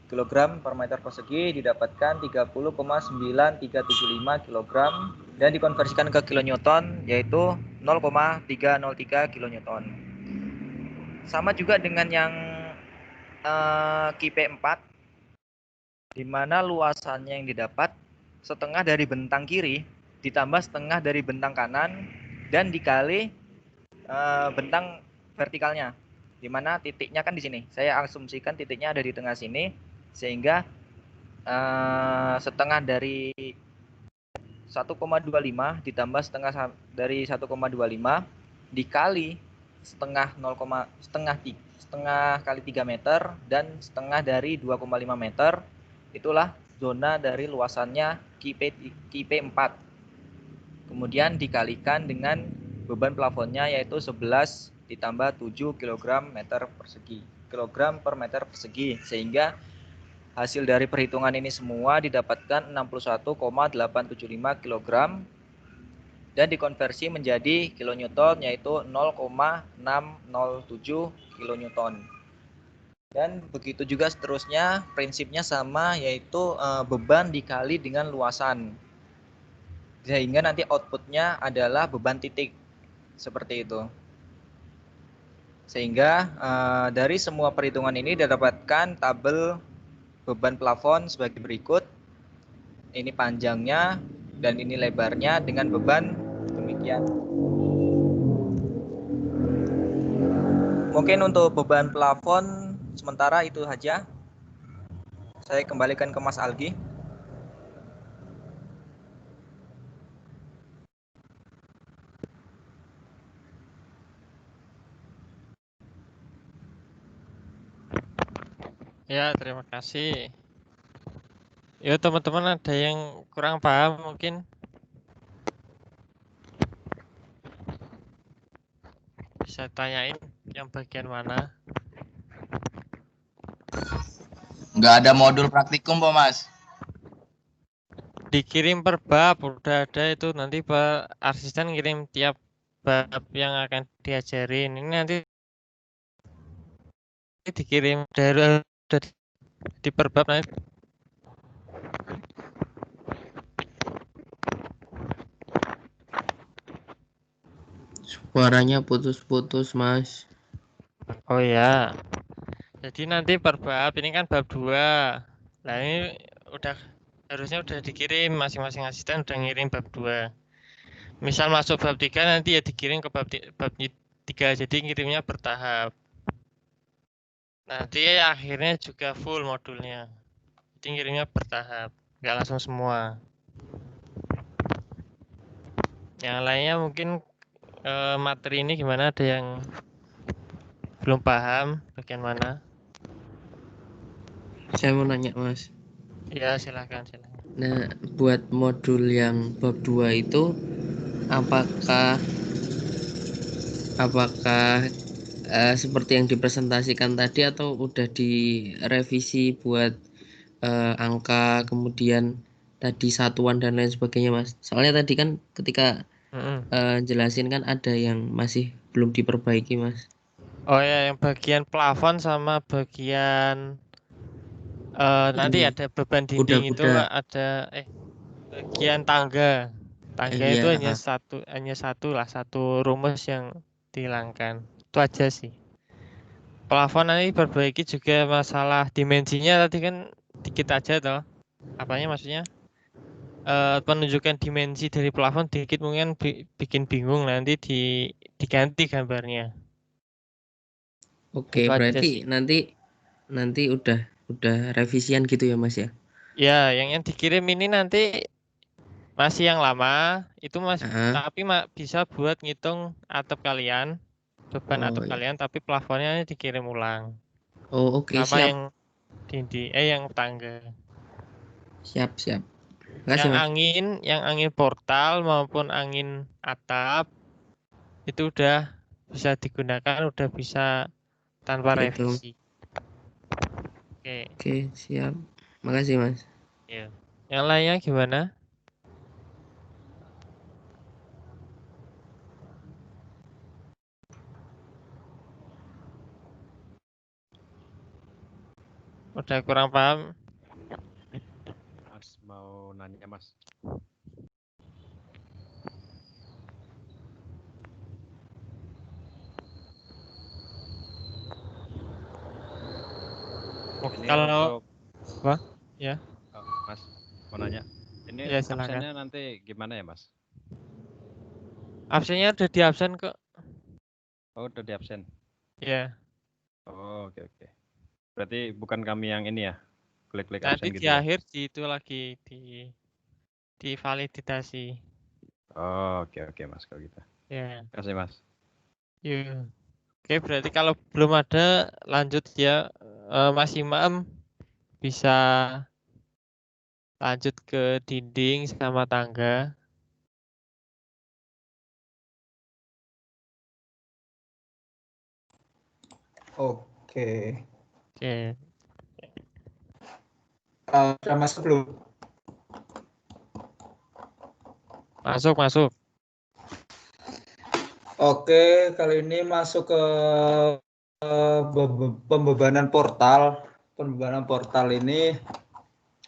Speaker 2: kg per meter persegi didapatkan 30,9375 kg dan dikonversikan ke kilonewton yaitu 0,303 kilonewton. Sama juga dengan yang KIP4 di mana luasannya yang didapat setengah dari bentang kiri ditambah setengah dari bentang kanan dan dikali bentang vertikalnya. Dimana titiknya kan di sini. Saya asumsikan titiknya ada di tengah sini, sehingga setengah dari 1,25 ditambah dari 1,25 dikali setengah setengah kali 3 meter dan setengah dari 2,5 meter, itulah zona dari luasannya KIP 4. Kemudian dikalikan dengan beban plafonnya, yaitu 11 ditambah 7 kg per meter persegi, sehingga hasil dari perhitungan ini semua didapatkan 61,875 kg dan dikonversi menjadi kilonewton, yaitu 0,607 kilonewton. Dan begitu juga seterusnya, prinsipnya sama, yaitu beban dikali dengan luasan, sehingga nanti outputnya adalah beban titik, seperti itu. Sehingga dari semua perhitungan ini didapatkan tabel beban plafon sebagai berikut. Ini panjangnya dan ini lebarnya dengan beban demikian. Mungkin untuk beban plafon sementara itu saja. Saya kembalikan ke Mas Algi.
Speaker 1: Ya, terima kasih. Ya, teman-teman ada yang kurang paham mungkin bisa tanyain yang bagian mana.
Speaker 3: Nggak ada modul praktikum, Pak Mas.
Speaker 1: Dikirim per bab, udah ada itu, nanti Pak asisten kirim tiap bab yang akan diajarin. Ini nanti dikirim dari di per bab nanti.
Speaker 4: Suaranya putus-putus, Mas.
Speaker 1: Oh ya. Jadi nanti per bab, ini kan bab 2. Nah, ini harusnya udah dikirim, masing-masing asisten udah ngirim bab 2. Misal masuk bab 3 nanti ya dikirim ke bab 3, jadi ngirimnya bertahap. Nanti akhirnya juga full modulnya. Jadi ngirimnya bertahap, nggak langsung semua. Yang lainnya mungkin materi ini gimana, ada yang belum paham bagian mana?
Speaker 4: Saya mau nanya, Mas.
Speaker 1: Ya, silakan.
Speaker 4: Nah, buat modul yang bab 2 itu apakah seperti yang dipresentasikan tadi atau udah direvisi buat angka, kemudian tadi satuan dan lain sebagainya, Mas? Soalnya tadi kan ketika jelasin kan ada yang masih belum diperbaiki, Mas.
Speaker 1: Oh ya, yang bagian plafon sama bagian nanti ada beban dinding itu ada bagian tangga. Tangga itu hanya satu rumus yang dihilangkan. Itu aja sih. Plafon nanti perbaiki juga masalah dimensinya tadi kan dikit aja toh. Apanya maksudnya? Penunjukan dimensi dari plafon dikit mungkin bikin bingung, nanti diganti gambarnya.
Speaker 4: Oke, berarti nanti udah revisian gitu ya, Mas ya?
Speaker 1: Ya, yang dikirim ini nanti masih yang lama, itu tapi bisa buat ngitung atap kalian, beban atap kalian, tapi plafonnya dikirim ulang.
Speaker 4: Oh, oke,
Speaker 1: sama
Speaker 4: siap.
Speaker 1: yang yang tangga.
Speaker 4: Siap. Makasih, Mas.
Speaker 1: Yang angin portal maupun angin atap itu udah bisa digunakan, udah bisa tanpa revisi.
Speaker 4: Oke, siap. Makasih, Mas.
Speaker 1: Ya. Yang lainnya gimana? Udah kurang paham?
Speaker 5: Mas mau nanya, Mas.
Speaker 1: Kalau apa? Ya.
Speaker 5: Mas mau nanya. Ini
Speaker 1: ya,
Speaker 5: absennya nanti gimana ya, Mas?
Speaker 1: Absennya udah di absen kok.
Speaker 5: Oh, udah di absen.
Speaker 1: Ya.
Speaker 5: Oh, oke oke. Berarti bukan kami yang ini ya, klik-klik
Speaker 1: Nanti
Speaker 5: absen
Speaker 1: di
Speaker 5: gitu ya?
Speaker 1: akhir itu lagi di validasi.
Speaker 5: Oh, oke oke Mas kalau gitu.
Speaker 1: Ya.
Speaker 5: Terima kasih Mas.
Speaker 1: Ya. Oke, berarti kalau belum ada lanjut ya, Mas Imam bisa lanjut ke dinding sama tangga.
Speaker 2: Oke.
Speaker 1: Oke.
Speaker 2: Udah masuk belum?
Speaker 1: Masuk.
Speaker 2: Oke, kali ini masuk ke pembebanan portal. Pembebanan portal ini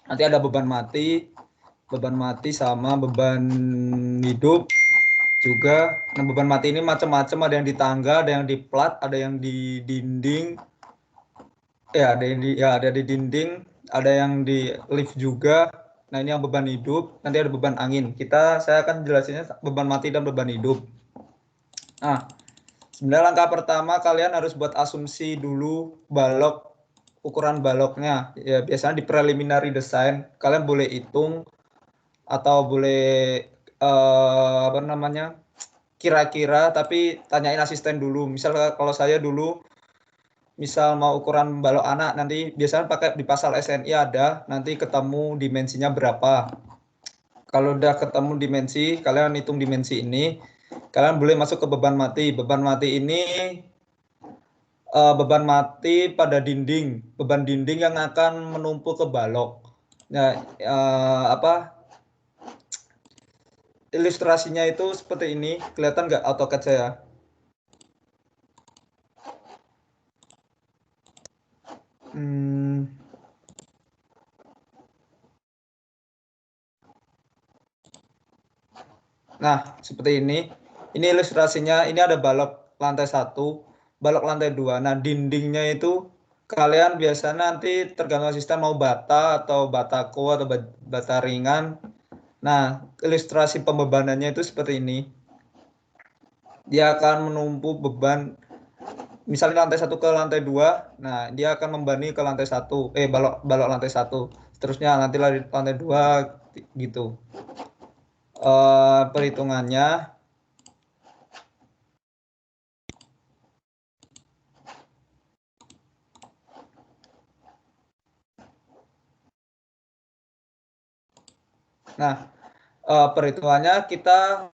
Speaker 2: nanti ada beban mati sama beban hidup juga. Nah, beban mati ini macam-macam, ada yang di tangga, ada yang di plat, ada yang di dinding. Ya, ada di dinding, ada yang di lift juga. Nah, ini yang beban hidup, nanti ada beban angin. Saya akan jelasinnya beban mati dan beban hidup. Nah, sebenarnya langkah pertama kalian harus buat asumsi dulu ukuran baloknya. Ya, biasanya di preliminary design kalian boleh hitung atau boleh kira-kira, tapi tanyain asisten dulu. Misal kalau saya dulu mau ukuran balok anak, nanti biasanya pakai di pasal SNI ada, nanti ketemu dimensinya berapa. Kalau udah ketemu dimensi, kalian hitung dimensi ini, kalian boleh masuk ke beban mati. Beban mati ini beban mati pada dinding, beban dinding yang akan menumpuk ke balok. Nah, ilustrasinya itu seperti ini, kelihatan nggak AutoCAD saya? Nah, seperti ini. Ini ilustrasinya, ini ada balok lantai 1, balok lantai 2. Nah, dindingnya itu kalian biasanya nanti tergantung asisten mau bata atau batako atau bata ringan. Nah, ilustrasi pembebanannya itu seperti ini. Dia akan menumpuk beban, misalnya lantai 1 ke lantai 2, nah dia akan membebani ke lantai 1, balok lantai 1. Seterusnya nanti lantai 2 gitu. Perhitungannya perhitungannya kita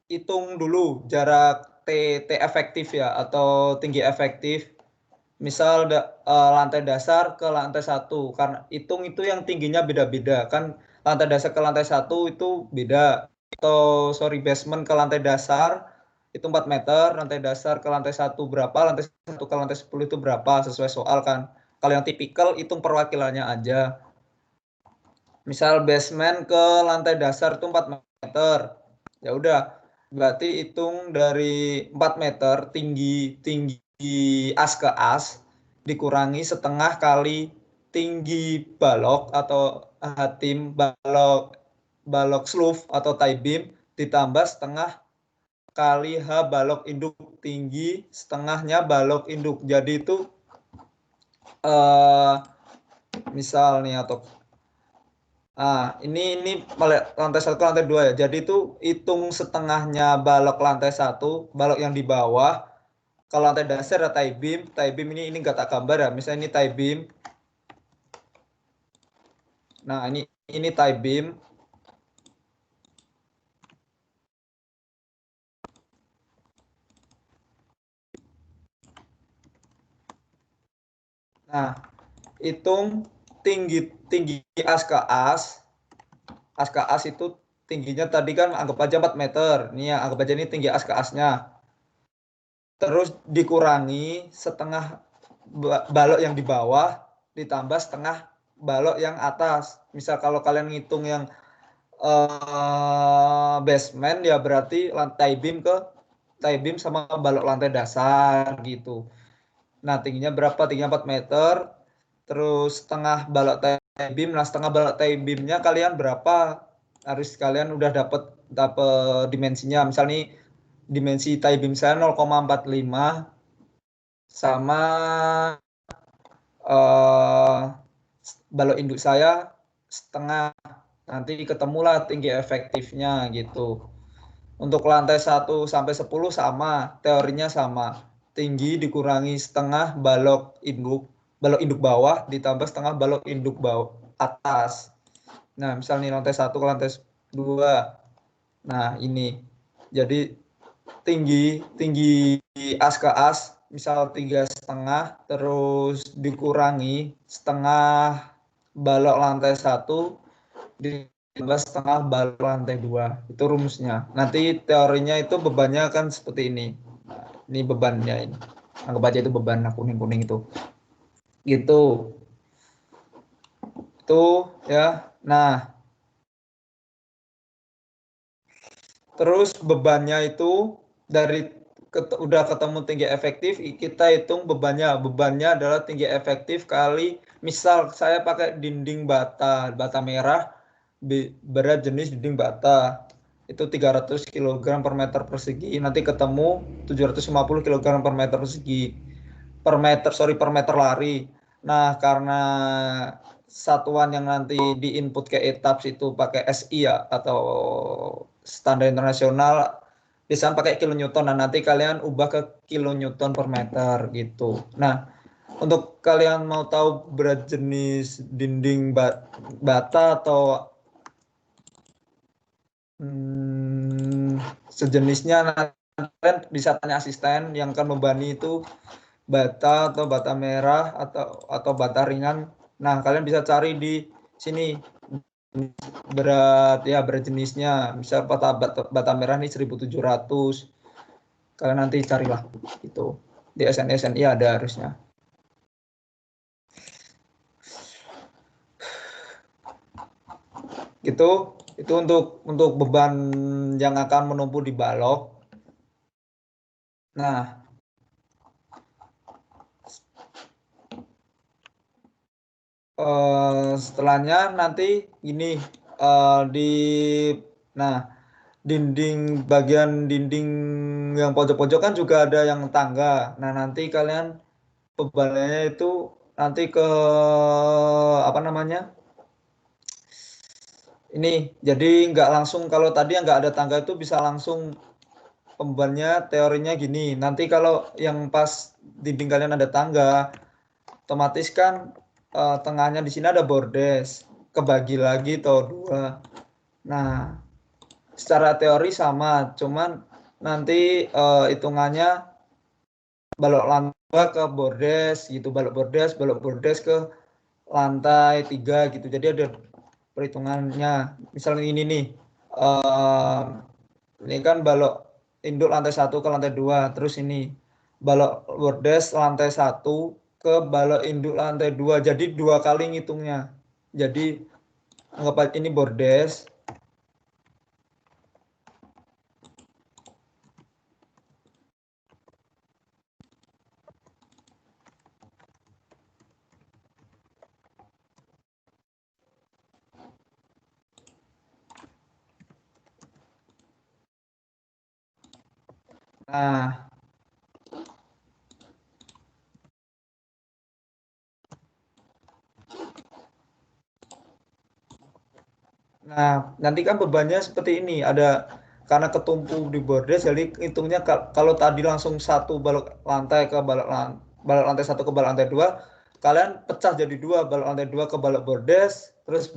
Speaker 2: hitung dulu jarak T efektif ya, atau tinggi efektif. Misal lantai dasar ke lantai 1, karena hitung itu yang tingginya beda-beda kan, lantai dasar ke lantai 1 itu beda, atau basement ke lantai dasar itu 4 meter, lantai dasar ke lantai 1 berapa, lantai 1 ke lantai 10 itu berapa, sesuai soal kan. Kalau yang tipikal hitung perwakilannya aja. Misal basement ke lantai dasar itu 4 meter. Ya udah, berarti hitung dari 4 meter tinggi as ke as dikurangi setengah kali tinggi balok atau hatim balok sloof atau tie beam ditambah setengah kali balok induk tinggi setengahnya balok induk. Jadi itu misal nih atau ini lantai 1 ke lantai 2 ya. Jadi itu hitung setengahnya balok lantai 1, balok yang di bawah. Kalau lantai dasar ada tie beam ini enggak tak gambar ya. Misalnya ini tie beam. Nah, ini tie beam. Nah, hitung tinggi as ke as. As ke as itu tingginya tadi kan anggap aja 4 meter. Ini ya, anggap aja ini tinggi as ke asnya. Terus dikurangi setengah balok yang di bawah ditambah setengah balok yang atas. Misal kalau kalian ngitung yang basement ya berarti lantai beam ke tie beam sama balok lantai dasar gitu. Nah, tingginya berapa? Tingginya 4 meter. Terus setengah balok tie beam. Nah, setengah balok tie beamnya kalian berapa? Harus kalian udah dapat dimensinya. Misal nih dimensi tie beam saya 0,45.
Speaker 6: sama balok induk saya setengah. Nanti ketemulah tinggi efektifnya gitu. Untuk lantai 1 sampai 10 sama, teorinya sama. Tinggi dikurangi setengah balok induk bawah ditambah setengah balok induk bawah atas. Nah, misalnya lantai 1 ke lantai 2. Nah, ini. Jadi tinggi as ke as, misal 3,5, terus dikurangi setengah balok lantai 1 ditambah setengah balok lantai 2. Itu rumusnya. Nanti teorinya itu bebannya kan seperti ini. Nah, ini bebannya ini. Anggap aja itu beban kuning-kuning itu. Gitu. Itu ya. Nah, terus bebannya itu dari udah ketemu tinggi efektif, kita hitung bebannya. Bebannya adalah tinggi efektif kali, misal saya pakai dinding bata merah, berat jenis dinding bata itu 300 kg per meter persegi, nanti ketemu 750 kg per meter persegi per meter lari. Nah, karena satuan yang nanti di input ke etaps itu pakai SI ya, atau standar internasional, biasanya pakai kilonewton. Nah, nanti kalian ubah ke kilonewton per meter gitu. Nah, untuk kalian mau tahu berat jenis dinding bata atau sejenisnya, kalian bisa tanya asisten yang akan membani itu bata atau bata merah atau bata ringan. Nah, kalian bisa cari di sini berat jenisnya. Misal bata merah ini 1700. Kalian nanti carilah itu di SNI ada harusnya. Gitu. Itu untuk beban yang akan menumpuk di balok. Nah, setelahnya nanti gini, bagian dinding yang pojok-pojok kan juga ada yang tangga. Nah, nanti kalian bebannya itu nanti ke ini, jadi nggak langsung, kalau tadi yang nggak ada tangga itu bisa langsung bebannya, teorinya gini. Nanti kalau yang pas dinding kalian ada tangga, otomatis kan tengahnya di sini ada bordes, kebagi lagi atau 2. Nah, secara teori sama, cuman nanti hitungannya balok lantai ke bordes gitu, balok bordes ke lantai 3 gitu. Jadi ada perhitungannya. Misalnya ini nih, ini kan balok induk lantai 1 ke lantai 2, terus ini balok bordes lantai 1 ke balok induk lantai 2, jadi 2 kali ngitungnya. Jadi anggap ini bordes, Nah, nanti kan bebannya seperti ini, ada karena ketumpuk di bordes, jadi hitungnya kalau tadi langsung satu balok lantai ke balok lantai 1 ke balok lantai 2, kalian pecah jadi 2, balok lantai 2 ke balok bordes, terus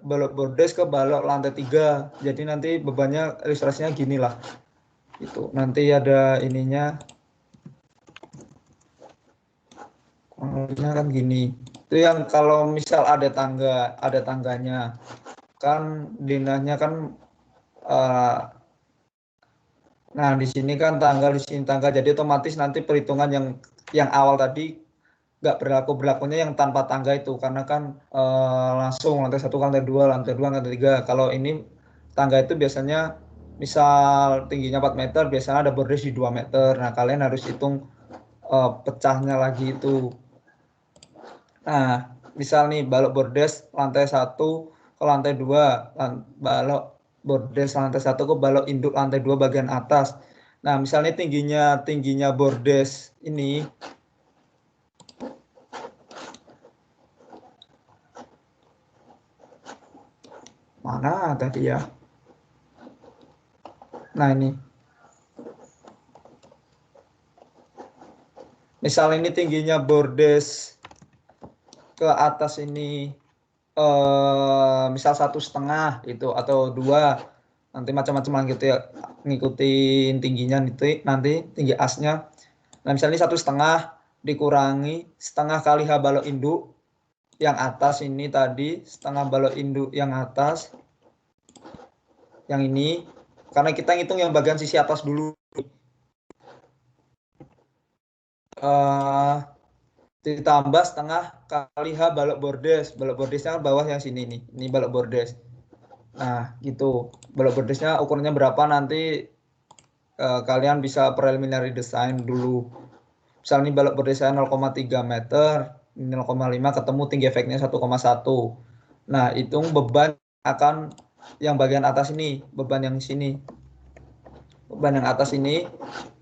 Speaker 6: balok bordes ke balok lantai 3. Jadi nanti bebannya ilustrasinya gini lah. Itu nanti ada ininya. Kan gini. Itu yang kalau misal ada tangganya. Kan dinahnya kan nah di sini kan tangga, di sini tangga, jadi otomatis nanti perhitungan yang awal tadi nggak berlakunya yang tanpa tangga itu, karena kan langsung lantai 1 lantai 2 lantai 3. Kalau ini tangga itu biasanya misal tingginya 4 meter, biasanya ada bordes di 2 meter. Nah, kalian harus hitung pecahnya lagi itu. Nah, misal nih balok bordes lantai 1 ke lantai 2, balok bordes lantai 1 ke balok induk lantai 2 bagian atas. Nah, misalnya tingginya bordes ini Mana tadi ya? Nah ini. Misal ini tingginya bordes ke atas ini misal 1,5 itu atau 2, nanti macam-macam gitu ya, ngikutin tingginya nanti tinggi asnya. Nah misalnya 1,5 dikurangi setengah kali H balok induk yang atas ini tadi, setengah balok induk yang atas yang ini, karena kita ngitung yang bagian sisi atas dulu. Ditambah setengah kali H balok bordes. Balok bordesnya kan bawah yang sini nih. Ini balok bordes. Nah, gitu. Balok bordesnya ukurannya berapa nanti kalian bisa preliminary design dulu. Misalnya ini balok bordesnya 0,3 meter, 0,5 ketemu tinggi efeknya 1,1. Nah, hitung beban akan yang bagian atas ini, beban yang sini. Beban yang atas ini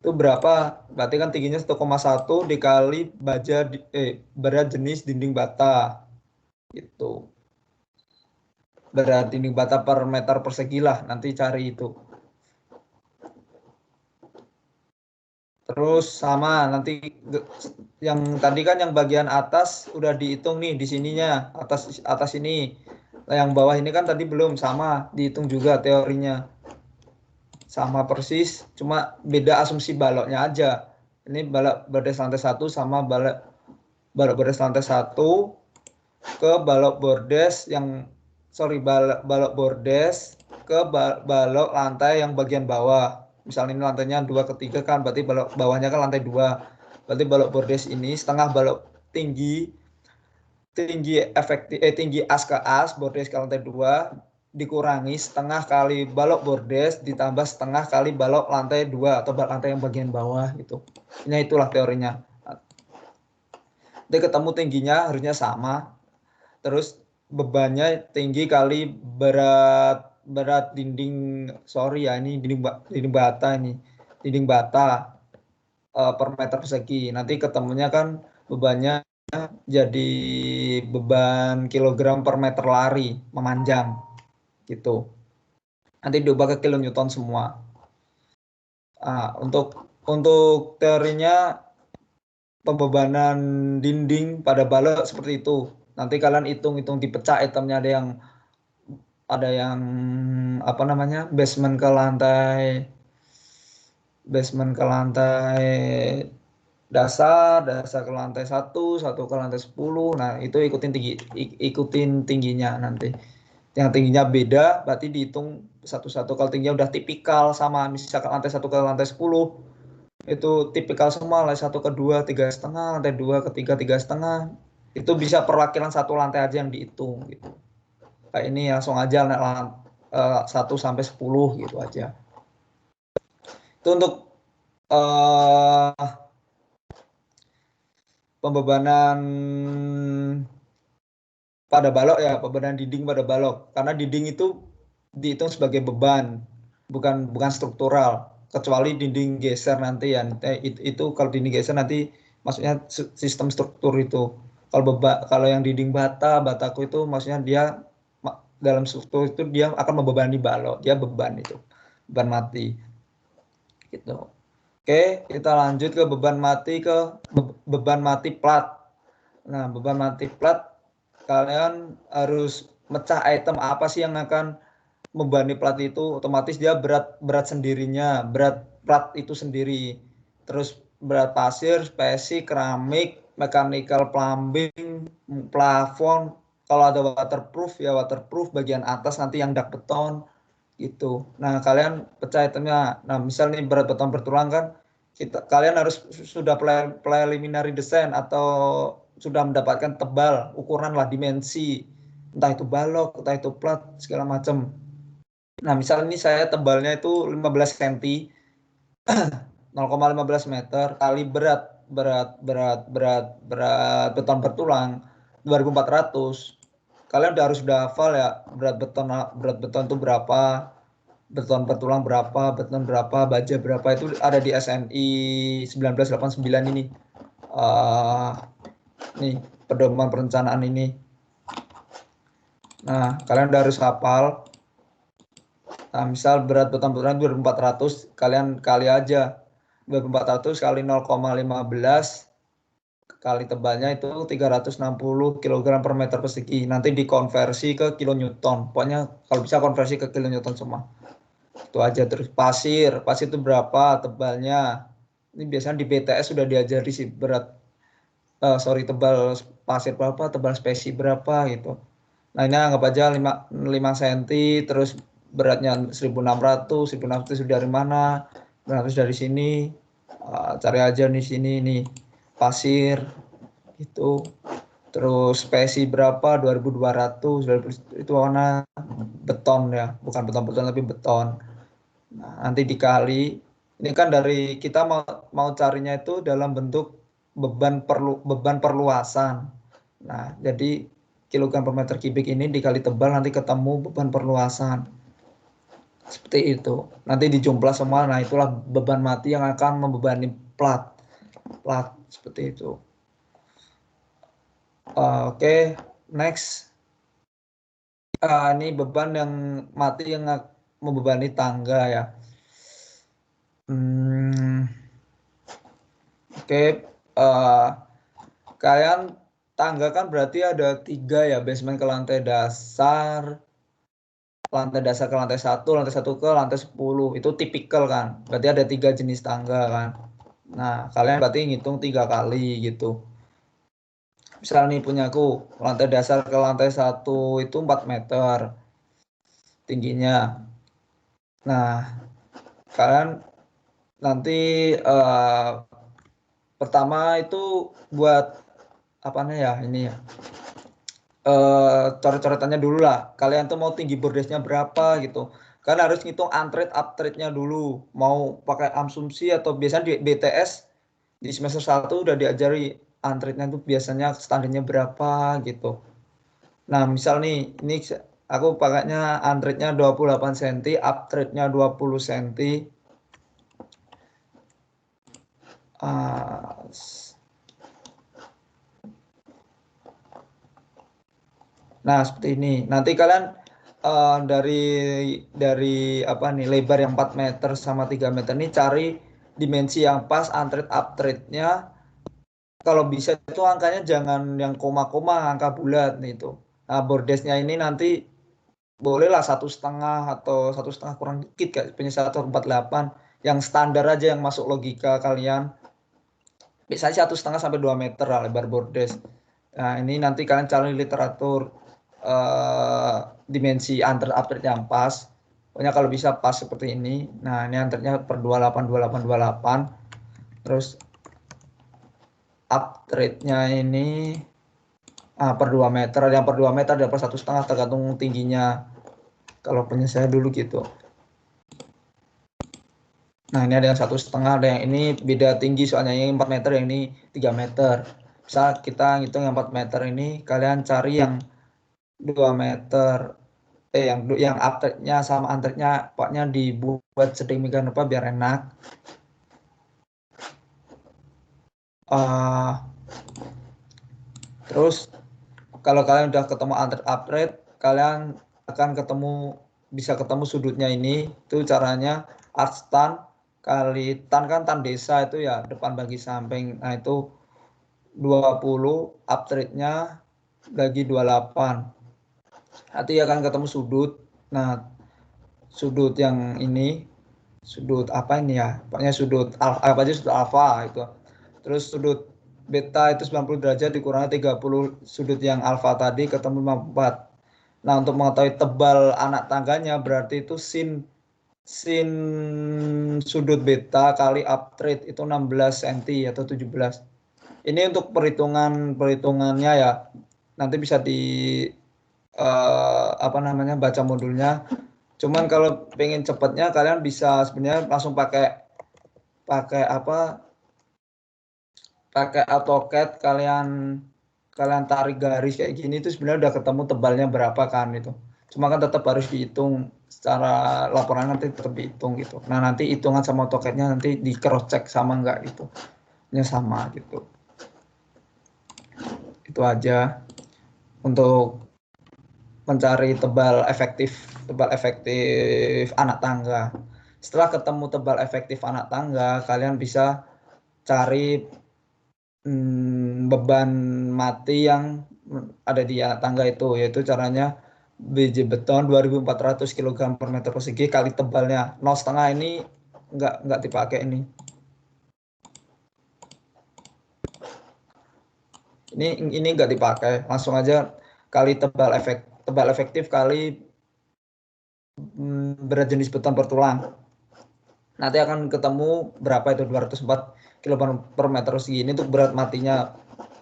Speaker 6: itu berapa? Berarti kan tingginya 1,1 dikali berat jenis dinding bata. Gitu. Berat dinding bata per meter persegi lah, nanti cari itu. Terus sama nanti yang tadi kan yang bagian atas udah dihitung nih di sininya, atas ini. Nah, yang bawah ini kan tadi belum, sama dihitung juga teorinya. Sama persis, cuma beda asumsi baloknya aja. Ini balok bordes lantai 1 sama balok bordes lantai 1 ke balok bordes balok bordes ke balok lantai yang bagian bawah. Misalnya ini lantainya 2 ke 3 kan, berarti balok bawahnya kan lantai 2. Berarti balok bordes ini setengah balok tinggi as ke as, bordes ke lantai 2 dikurangi setengah kali balok bordes ditambah setengah kali balok lantai 2 atau balok lantai yang bagian bawah gitu. Ini itulah teorinya. Nanti ketemu tingginya harusnya sama. Terus bebannya tinggi kali berat dinding, ini dinding bata ini. Dinding bata per meter persegi. Nanti ketemunya kan bebannya jadi beban kilogram per meter lari memanjang gitu. Nanti diubah ke kilonewton semua. Untuk teorinya pembebanan dinding pada balok seperti itu. Nanti kalian hitung dipecah itemnya, ada yang apa namanya, basement ke lantai dasar ke lantai 1 ke lantai 10. Nah, itu ikutin tingginya nanti. Yang tingginya beda berarti dihitung satu-satu. Kalau tingginya udah tipikal sama, misalkan lantai 1 ke lantai 10 itu tipikal semua, lantai 1 ke 2 3,5, lantai 2 ke 3 3,5. Itu bisa perwakilan satu lantai aja yang dihitung gitu. Kayak ini langsung aja 1 sampai 10 gitu aja. Itu untuk pembebanan pada balok ya, pembebanan dinding pada balok. Karena dinding itu dihitung sebagai beban, bukan struktural. Kecuali dinding geser nanti ya. Itu kalau dinding geser nanti maksudnya sistem struktur itu. Kalau yang dinding bataku itu maksudnya dia dalam struktur itu dia akan membebani balok, dia beban itu, beban mati. Gitu. Oke, kita lanjut ke beban mati plat. Nah, beban mati plat, kalian harus mecah item apa sih yang akan membebani plat itu. Otomatis dia berat sendirinya, berat plat itu sendiri. Terus berat pasir, spesi, keramik, mechanical plumbing, plafon. Kalau ada waterproof ya waterproof, bagian atas nanti yang dak beton gitu. Nah, kalian pecah itemnya. Nah, misal nih berat beton bertulang kan, kalian harus sudah preliminary design atau sudah mendapatkan tebal, ukuran lah, dimensi, entah itu balok, entah itu plat, segala macam. Nah, misal ini saya tebalnya itu 15 cm, 0,15 meter kali berat beton bertulang 2.400. Kalian harus hafal ya, berat beton itu berapa, beton bertulang berapa, beton berapa, baja berapa, itu ada di SNI 1989 ini. Nih, pedoman perencanaan ini. Nah, kalian harus hafal. Nah, misal berat beton-beton 2400, kalian kali aja 2400 kali 0,15 kali tebalnya itu 360 kg per meter persegi. Nanti dikonversi ke kilonewton. Pokoknya kalau bisa konversi ke kilonewton semua. Itu aja. Terus pasir itu berapa tebalnya? Ini biasanya di BTS sudah diajari sih berat tebal pasir berapa, tebal spesi berapa gitu. Nah, ini anggap aja 5 cm, terus beratnya 1600 itu dari mana? 900 dari sini. Cari aja di sini nih pasir itu. Terus spesi berapa? 2200. Itu warna beton ya, bukan beton-beton tapi beton. Nah, nanti dikali. Ini kan dari kita mau carinya itu dalam bentuk beban perluasan. Nah, jadi kilogram per meter kubik ini dikali tebal nanti ketemu beban perluasan. Seperti itu. Nanti dijumlah semua. Nah, itulah beban mati yang akan membebani plat seperti itu. Oke, next. Ini beban yang mati yang membebani tangga ya. Oke, kalian tangga kan berarti ada 3 ya, basement ke lantai dasar ke lantai 1, lantai 1 ke lantai 10. Itu tipikal kan, berarti ada 3 jenis tangga kan. Nah, kalian berarti ngitung 3 kali gitu. Misal nih punyaku, lantai dasar ke lantai 1 itu 4 meter tingginya. Nah, kalian nanti pertama itu buat apanya ya ini ya, coret-coretannya dulu lah. Kalian tuh mau tinggi bordesnya berapa gitu. Kan harus ngitung antret uptrade-nya dulu. Mau pakai asumsi atau biasanya di BTS di semester 1 udah diajari antretnya itu biasanya standarnya berapa gitu. Nah, misal nih, ini aku pakainya antretnya 28 cm, uptrade-nya 20 cm. Nah, seperti ini. Nanti kalian dari apa nih, lebar yang 4 meter sama 3 meter ini cari dimensi yang pas antret uptrade-nya. Kalau bisa itu angkanya jangan yang koma-koma, angka bulat nih itu. Nah, bordesnya ini nanti bolehlah 1,5 atau 1,5 kurang dikit kayak punya 1,48 yang standar aja yang masuk logika kalian. Biasanya 1,5 sampai 2 meter lah lebar bordes. Nah, ini nanti kalian cari literatur dimensi antret uptrade yang pas. Pokoknya kalau bisa pas seperti ini. Nah, ini antretnya per 28 28 28. Terus uptrade-nya ini per 2 meter, ada yang per 2 meter, ada per 1,5 tergantung tingginya. Kalau punya saya dulu gitu. Nah, ini ada yang 1,5, ada yang ini beda tinggi soalnya yang 4 meter, yang ini 3 meter. Misal kita ngitung yang 4 meter ini, kalian cari yang 2 meter. Yang uptrade-nya sama antretnya pokoknya dibuat sedemikian rupa biar enak. Terus kalau kalian udah ketemu antret uptrade, kalian akan bisa ketemu sudutnya ini. Itu caranya arc tan kali tan kan tan desa itu ya, depan bagi samping. Nah, itu 20, uptrade-nya bagi 28. Nanti akan ketemu sudut. Nah, sudut yang ini, sudut apa ini ya? Pokoknya sudut apa aja, sudut alfa itu. Terus sudut beta itu 90 derajat dikurangi 30 sudut yang alfa tadi ketemu 54. Nah, untuk mengetahui tebal anak tangganya berarti itu sin sudut beta kali uptrade itu 16 cm atau 17. Ini untuk perhitungannya ya. Nanti bisa baca modulnya. Cuman kalau pengen cepatnya kalian bisa sebenarnya langsung pakai AutoCAD, kalian tarik garis kayak gini itu sebenarnya udah ketemu tebalnya berapa kan itu. Cuma kan tetap harus dihitung secara laporan, nanti tetap dihitung gitu. Nah, nanti hitungan sama AutoCAD-nya nanti di cross check sama enggak gitu. Nya sama gitu. Itu aja untuk mencari tebal efektif anak tangga. Setelah ketemu tebal efektif anak tangga, kalian bisa cari beban mati yang ada di anak tangga itu, yaitu caranya biji beton 2.400 kg per meter persegi kali tebalnya 0,5 ini nggak dipakai ini nggak dipakai, langsung aja kali tebal efektif kali berat jenis beton per tulang. Nanti akan ketemu berapa itu 204 kg per meter persegi. Ini untuk berat matinya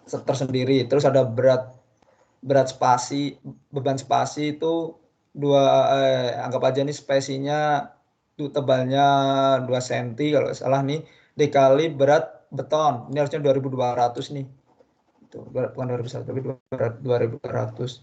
Speaker 6: tersendiri. Terus ada beban spasi itu anggap aja nih spesinya itu tebalnya 2 cm kalau salah nih dikali berat beton. Ini harusnya 2.200 nih. Itu bukan 2.100 tapi 2.200.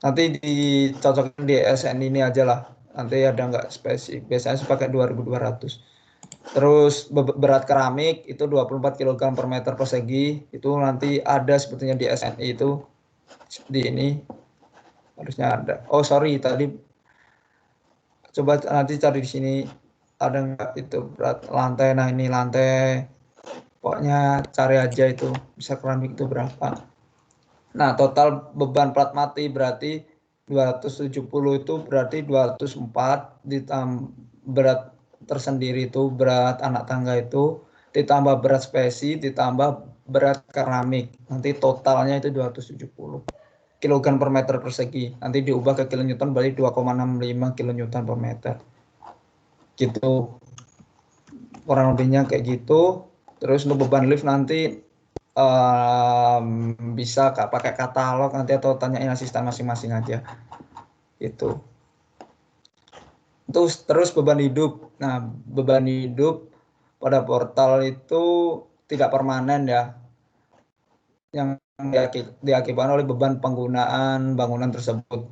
Speaker 6: Nanti dicocokkan di SN ini aja lah. Nanti ada nggak spesi. Biasanya saya pakai 2.200. Terus berat keramik itu 24 kg per meter persegi. Itu nanti ada sebetulnya di SNI itu. Di ini harusnya ada. Oh sorry tadi coba nanti cari di sini ada nggak itu berat lantai. Nah ini lantai. Pokoknya cari aja itu bisa keramik itu berapa. Nah total beban plat mati berarti 270 itu berarti 204 ditambah berat tersendiri itu berat anak tangga itu ditambah berat spesi ditambah berat keramik. Nanti totalnya itu 270 kg per meter persegi. Nanti diubah ke kilonewton berarti 2,65 kilonewton per meter. Gitu. Kurang lebihnya kayak gitu. Terus untuk beban lift nanti bisa pakai katalog nanti atau tanyain asisten masing-masing aja. Itu. Terus beban hidup. Nah, beban hidup pada portal itu tidak permanen ya. Yang diakibatkan oleh beban penggunaan bangunan tersebut.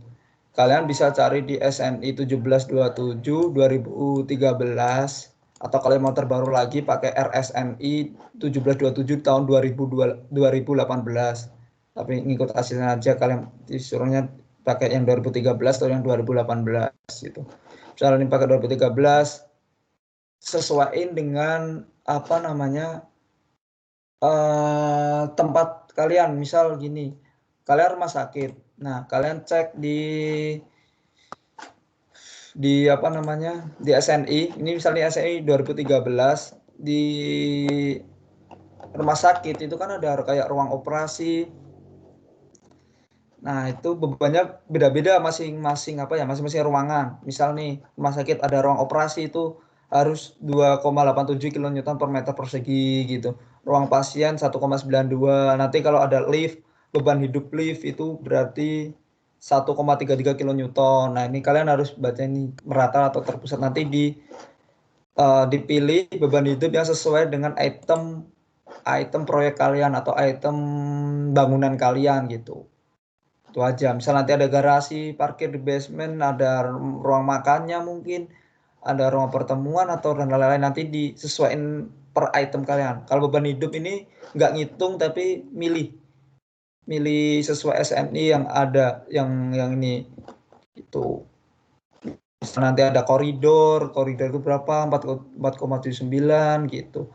Speaker 6: Kalian bisa cari di SNI 1727 2013 atau kalau mau terbaru lagi pakai RSNI 1727 tahun 2018. Tapi ngikut hasilnya aja, kalian disuruhnya pakai yang 2013 atau yang 2018 gitu. Misalnya ini pakai 2013 sesuaiin dengan apa namanya tempat kalian. Misal gini, kalian rumah sakit. Nah, kalian cek di apa namanya di SNI, ini misalnya SNI 2013 di rumah sakit itu kan ada kayak ruang operasi. Nah, itu bebannya beda-beda masing-masing ruangan. Misal nih, rumah sakit ada ruang operasi itu harus 2,87 kN per meter persegi gitu. Ruang pasien 1,92. Nanti kalau ada lift, beban hidup lift itu berarti 1,33 kN. Nah, ini kalian harus baca ini merata atau terpusat. Nanti dipilih beban hidup yang sesuai dengan item proyek kalian atau item bangunan kalian gitu. Itu aja. Misal nanti ada garasi parkir di basement, ada ruang makannya mungkin, ada ruang pertemuan atau dan lain-lain, nanti disesuaikan per item kalian. Kalau beban hidup ini nggak ngitung tapi milih sesuai SNI yang ada yang ini itu. Misal nanti ada koridor itu berapa 4,79 gitu.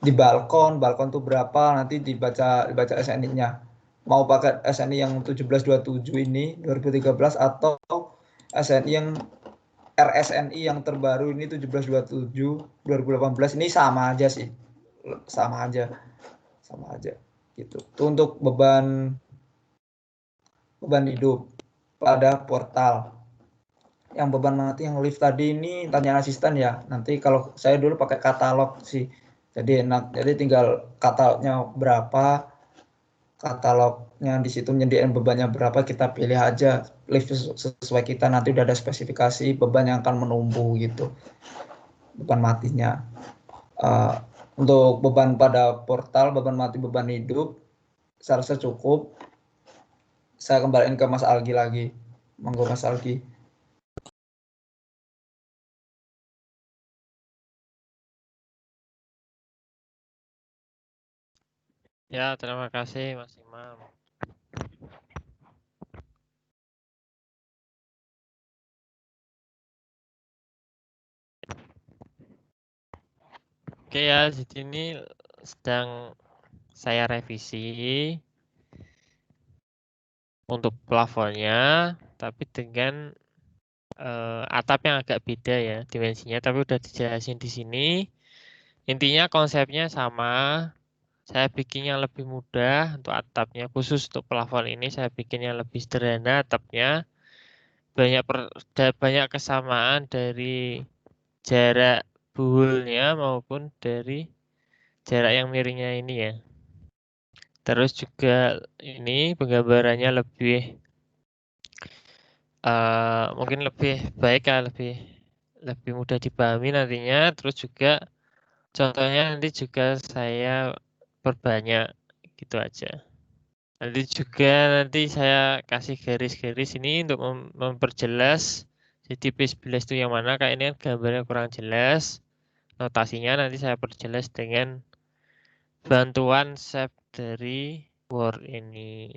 Speaker 6: Di balkon tuh berapa, nanti dibaca SNI-nya. Mau pakai SNI yang 1727 ini 2013 atau SNI yang RSNI yang terbaru ini 1727 2018 ini sama aja sih. Sama aja gitu. Itu untuk beban hidup pada portal. Yang beban mati yang lift tadi ini tanya asisten ya. Nanti kalau saya dulu pakai katalog sih. Jadi enak. Jadi tinggal katalognya berapa, katalognya di situ nyediain bebannya berapa, kita pilih aja lift sesuai kita. Nanti udah ada spesifikasi beban yang akan menumbuh gitu, beban matinya. Untuk beban pada portal, beban mati, beban hidup saya rasa cukup. Saya kembaliin ke Mas Algi lagi. Monggo Mas Algi.
Speaker 1: Ya, terima kasih Mas Imam. Oke ya, jadi ini sedang saya revisi untuk plafonnya, tapi dengan atap yang agak beda ya dimensinya, tapi udah dijelasin di sini. Intinya konsepnya sama. Saya bikin yang lebih mudah untuk atapnya, khusus untuk plafon ini saya bikin yang lebih sederhana atapnya. Banyak kesamaan dari jarak buhulnya maupun dari jarak yang miringnya ini ya. Terus juga ini penggambarannya lebih mungkin lebih baik ya, lebih mudah dipahami nantinya. Terus juga contohnya nanti juga saya perbanyak gitu aja. Nanti saya kasih garis-garis ini untuk memperjelas. Jadi base bilas itu yang mana, kayak ini kan gambarnya kurang jelas. Notasinya nanti saya perjelas dengan bantuan shape dari Word ini.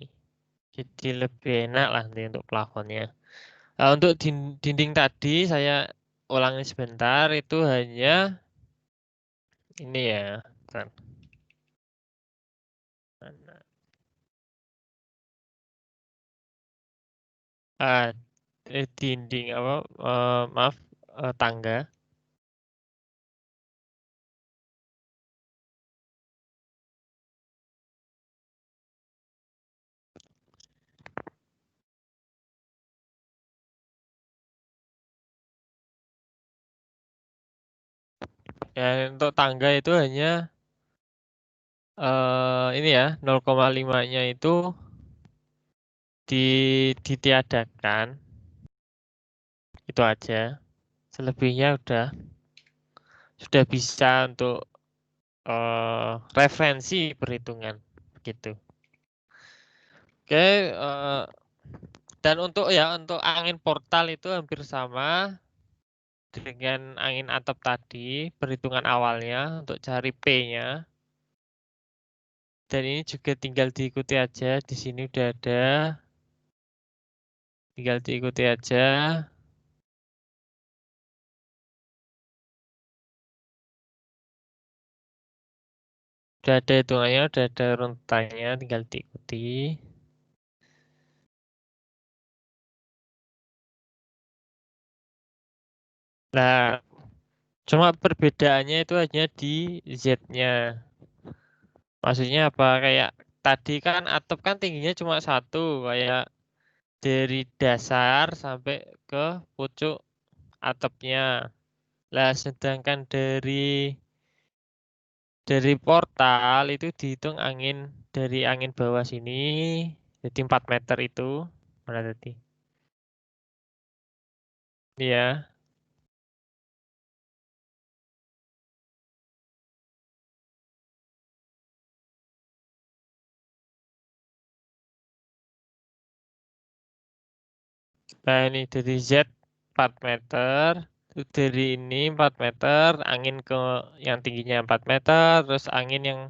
Speaker 1: Jadi lebih enak lah nanti untuk plafonnya. Untuk dinding tadi saya ulangi sebentar, itu hanya ini ya. Bentar. Mana? Dinding apa? Maaf, tangga. Ya, untuk tangga itu hanya ini ya 0,5-nya itu ditiadakan. Itu aja. Selebihnya sudah bisa untuk referensi perhitungan gitu. Oke, dan untuk angin portal itu hampir sama dengan angin atap tadi, perhitungan awalnya untuk cari P-nya. Dan ini juga tinggal diikuti aja, di sini udah ada. Tinggal diikuti aja. Udah ada hitungannya, udah ada runtutannya, tinggal diikuti. Nah, cuma perbedaannya itu hanya di Z-nya. Maksudnya apa? Kayak tadi kan atap kan tingginya cuma satu, kayak dari dasar sampai ke pucuk atapnya. Lah, sedangkan dari portal itu dihitung dari angin bawah sini, jadi 4 meter itu. Mana tadi? Iya. Nah, ini dari Z 4 meter. Dari ini 4 meter, angin ke yang tingginya 4 meter, terus angin yang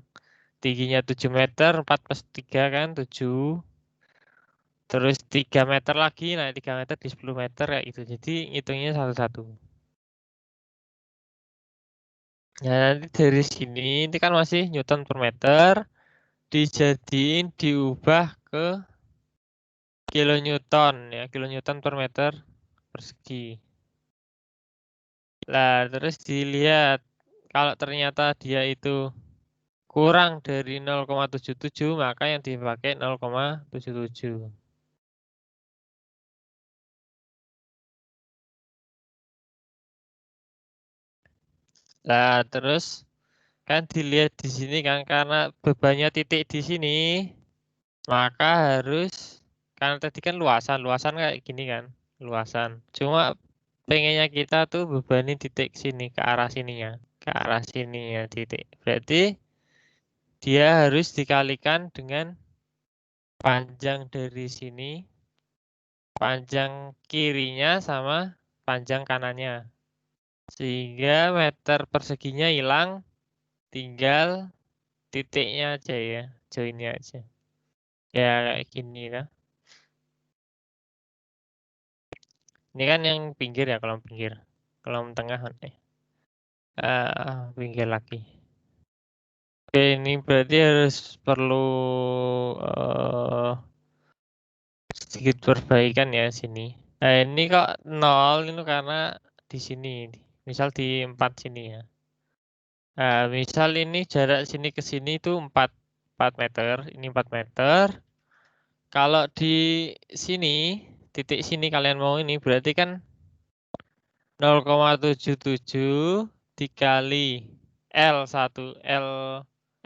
Speaker 1: tingginya 7 meter, 4 plus 3 kan 7. Terus 3 meter lagi, nah 3 meter di 10 meter kayak gitu. Jadi ngitungnya satu-satu. Nah, nanti dari sini, ini kan masih Newton per meter, dijadiin diubah ke kilonewton ya, kilonewton per meter persegi. Lah, terus dilihat kalau ternyata dia itu kurang dari 0,77, maka yang dipakai 0,77. Nah, terus kan dilihat di sini kan, karena bebannya titik di sini, maka harus, karena tadi kan luasan kayak gini kan, luasan. Cuma pengennya kita tuh bebanin titik sini, ke arah sininya titik. Berarti dia harus dikalikan dengan panjang dari sini, panjang kirinya sama panjang kanannya. Sehingga meter perseginya hilang, tinggal titiknya aja ya, joinnya aja. Ya kayak gini lah. Ini kan yang pinggir ya, kolom pinggir. Kolom tengah pinggir lagi. Oke, ini berarti harus perlu sedikit perbaikan ya sini. Nah, ini kok 0 itu karena di sini. Misal di 4 sini ya. Nah, misal ini jarak sini ke sini itu 4 meter, ini 4 meter. Kalau di sini, titik sini kalian mau ini berarti kan 0,77 dikali L1,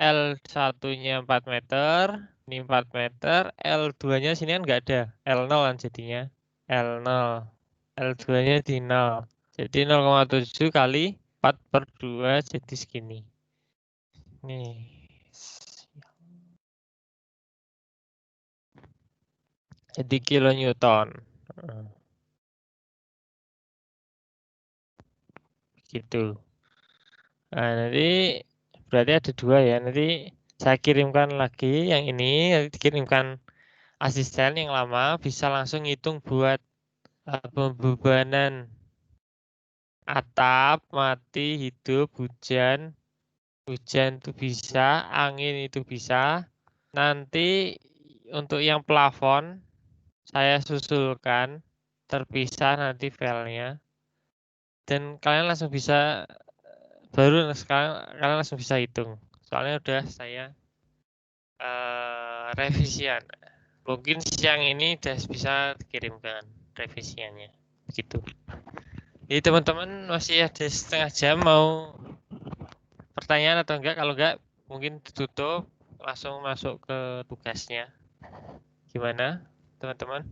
Speaker 1: L1-nya 4 meter, ini 4 meter, L2-nya sini kan nggak ada, L0 kan jadinya, L0, L2-nya di 0. Jadi 0,7 kali 4 per 2 jadi segini. Nih. Jadi kilonewton. Gitu. Nah, nanti berarti ada 2 ya. Nanti saya kirimkan lagi yang ini, nanti dikirimkan asisten yang lama bisa langsung hitung buat pembebanan atap, mati, hidup, hujan. Hujan itu bisa, angin itu bisa. Nanti untuk yang plafon saya susulkan terpisah nanti filenya. Dan kalian langsung bisa sekarang kalian langsung bisa hitung. Soalnya udah saya revisian. Mungkin siang ini udah bisa dikirimkan revisiannya. Gitu. Jadi teman-teman masih ada setengah jam mau pertanyaan atau enggak? Kalau enggak mungkin ditutup langsung masuk ke tugasnya. Gimana teman-teman?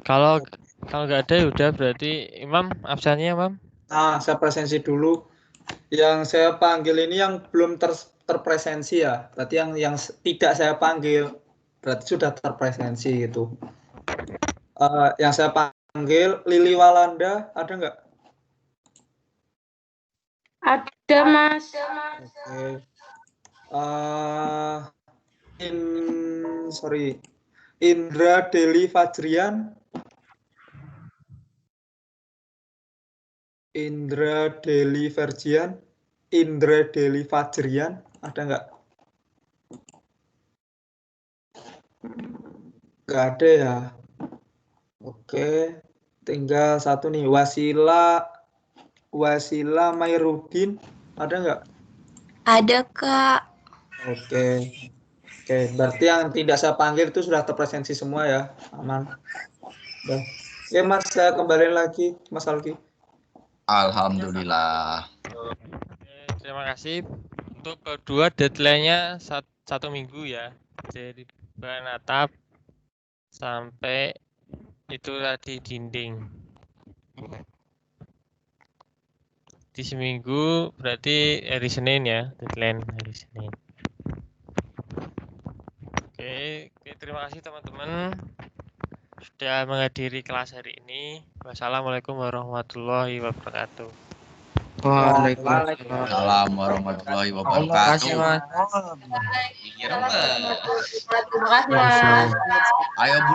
Speaker 1: Kalau nggak ada ya udah berarti Imam absennya Imam.
Speaker 6: Nah, saya presensi dulu. Yang saya panggil ini yang belum terpresensi ya. Berarti yang tidak saya panggil berarti sudah terpresensi gitu. Yang saya panggil Lili Walanda ada nggak?
Speaker 7: Ada Mas.
Speaker 6: Oke. Indra Deli Fajrian. Indra Deli Fajrian ada nggak? Nggak ada ya. Oke, tinggal satu nih, Wasila Mairudin ada nggak?
Speaker 7: Ada Kak.
Speaker 6: Oke, berarti yang tidak saya panggil itu sudah terpresensi semua ya, aman. Oke, Mas, saya kembali lagi, Mas Alki.
Speaker 3: Alhamdulillah.
Speaker 1: Terima kasih. Untuk kedua deadline-nya 1 minggu ya. Dari bahan atap sampai itu tadi dinding. Di seminggu berarti hari Senin ya, deadline hari Senin. Oke, terima kasih teman-teman sudah menghadiri kelas hari ini. Wassalamualaikum warahmatullahi wabarakatuh.
Speaker 3: Waalaikumsalam warahmatullahi wabarakatuh.
Speaker 7: Terima kasih Mas.
Speaker 3: Ayo Bu.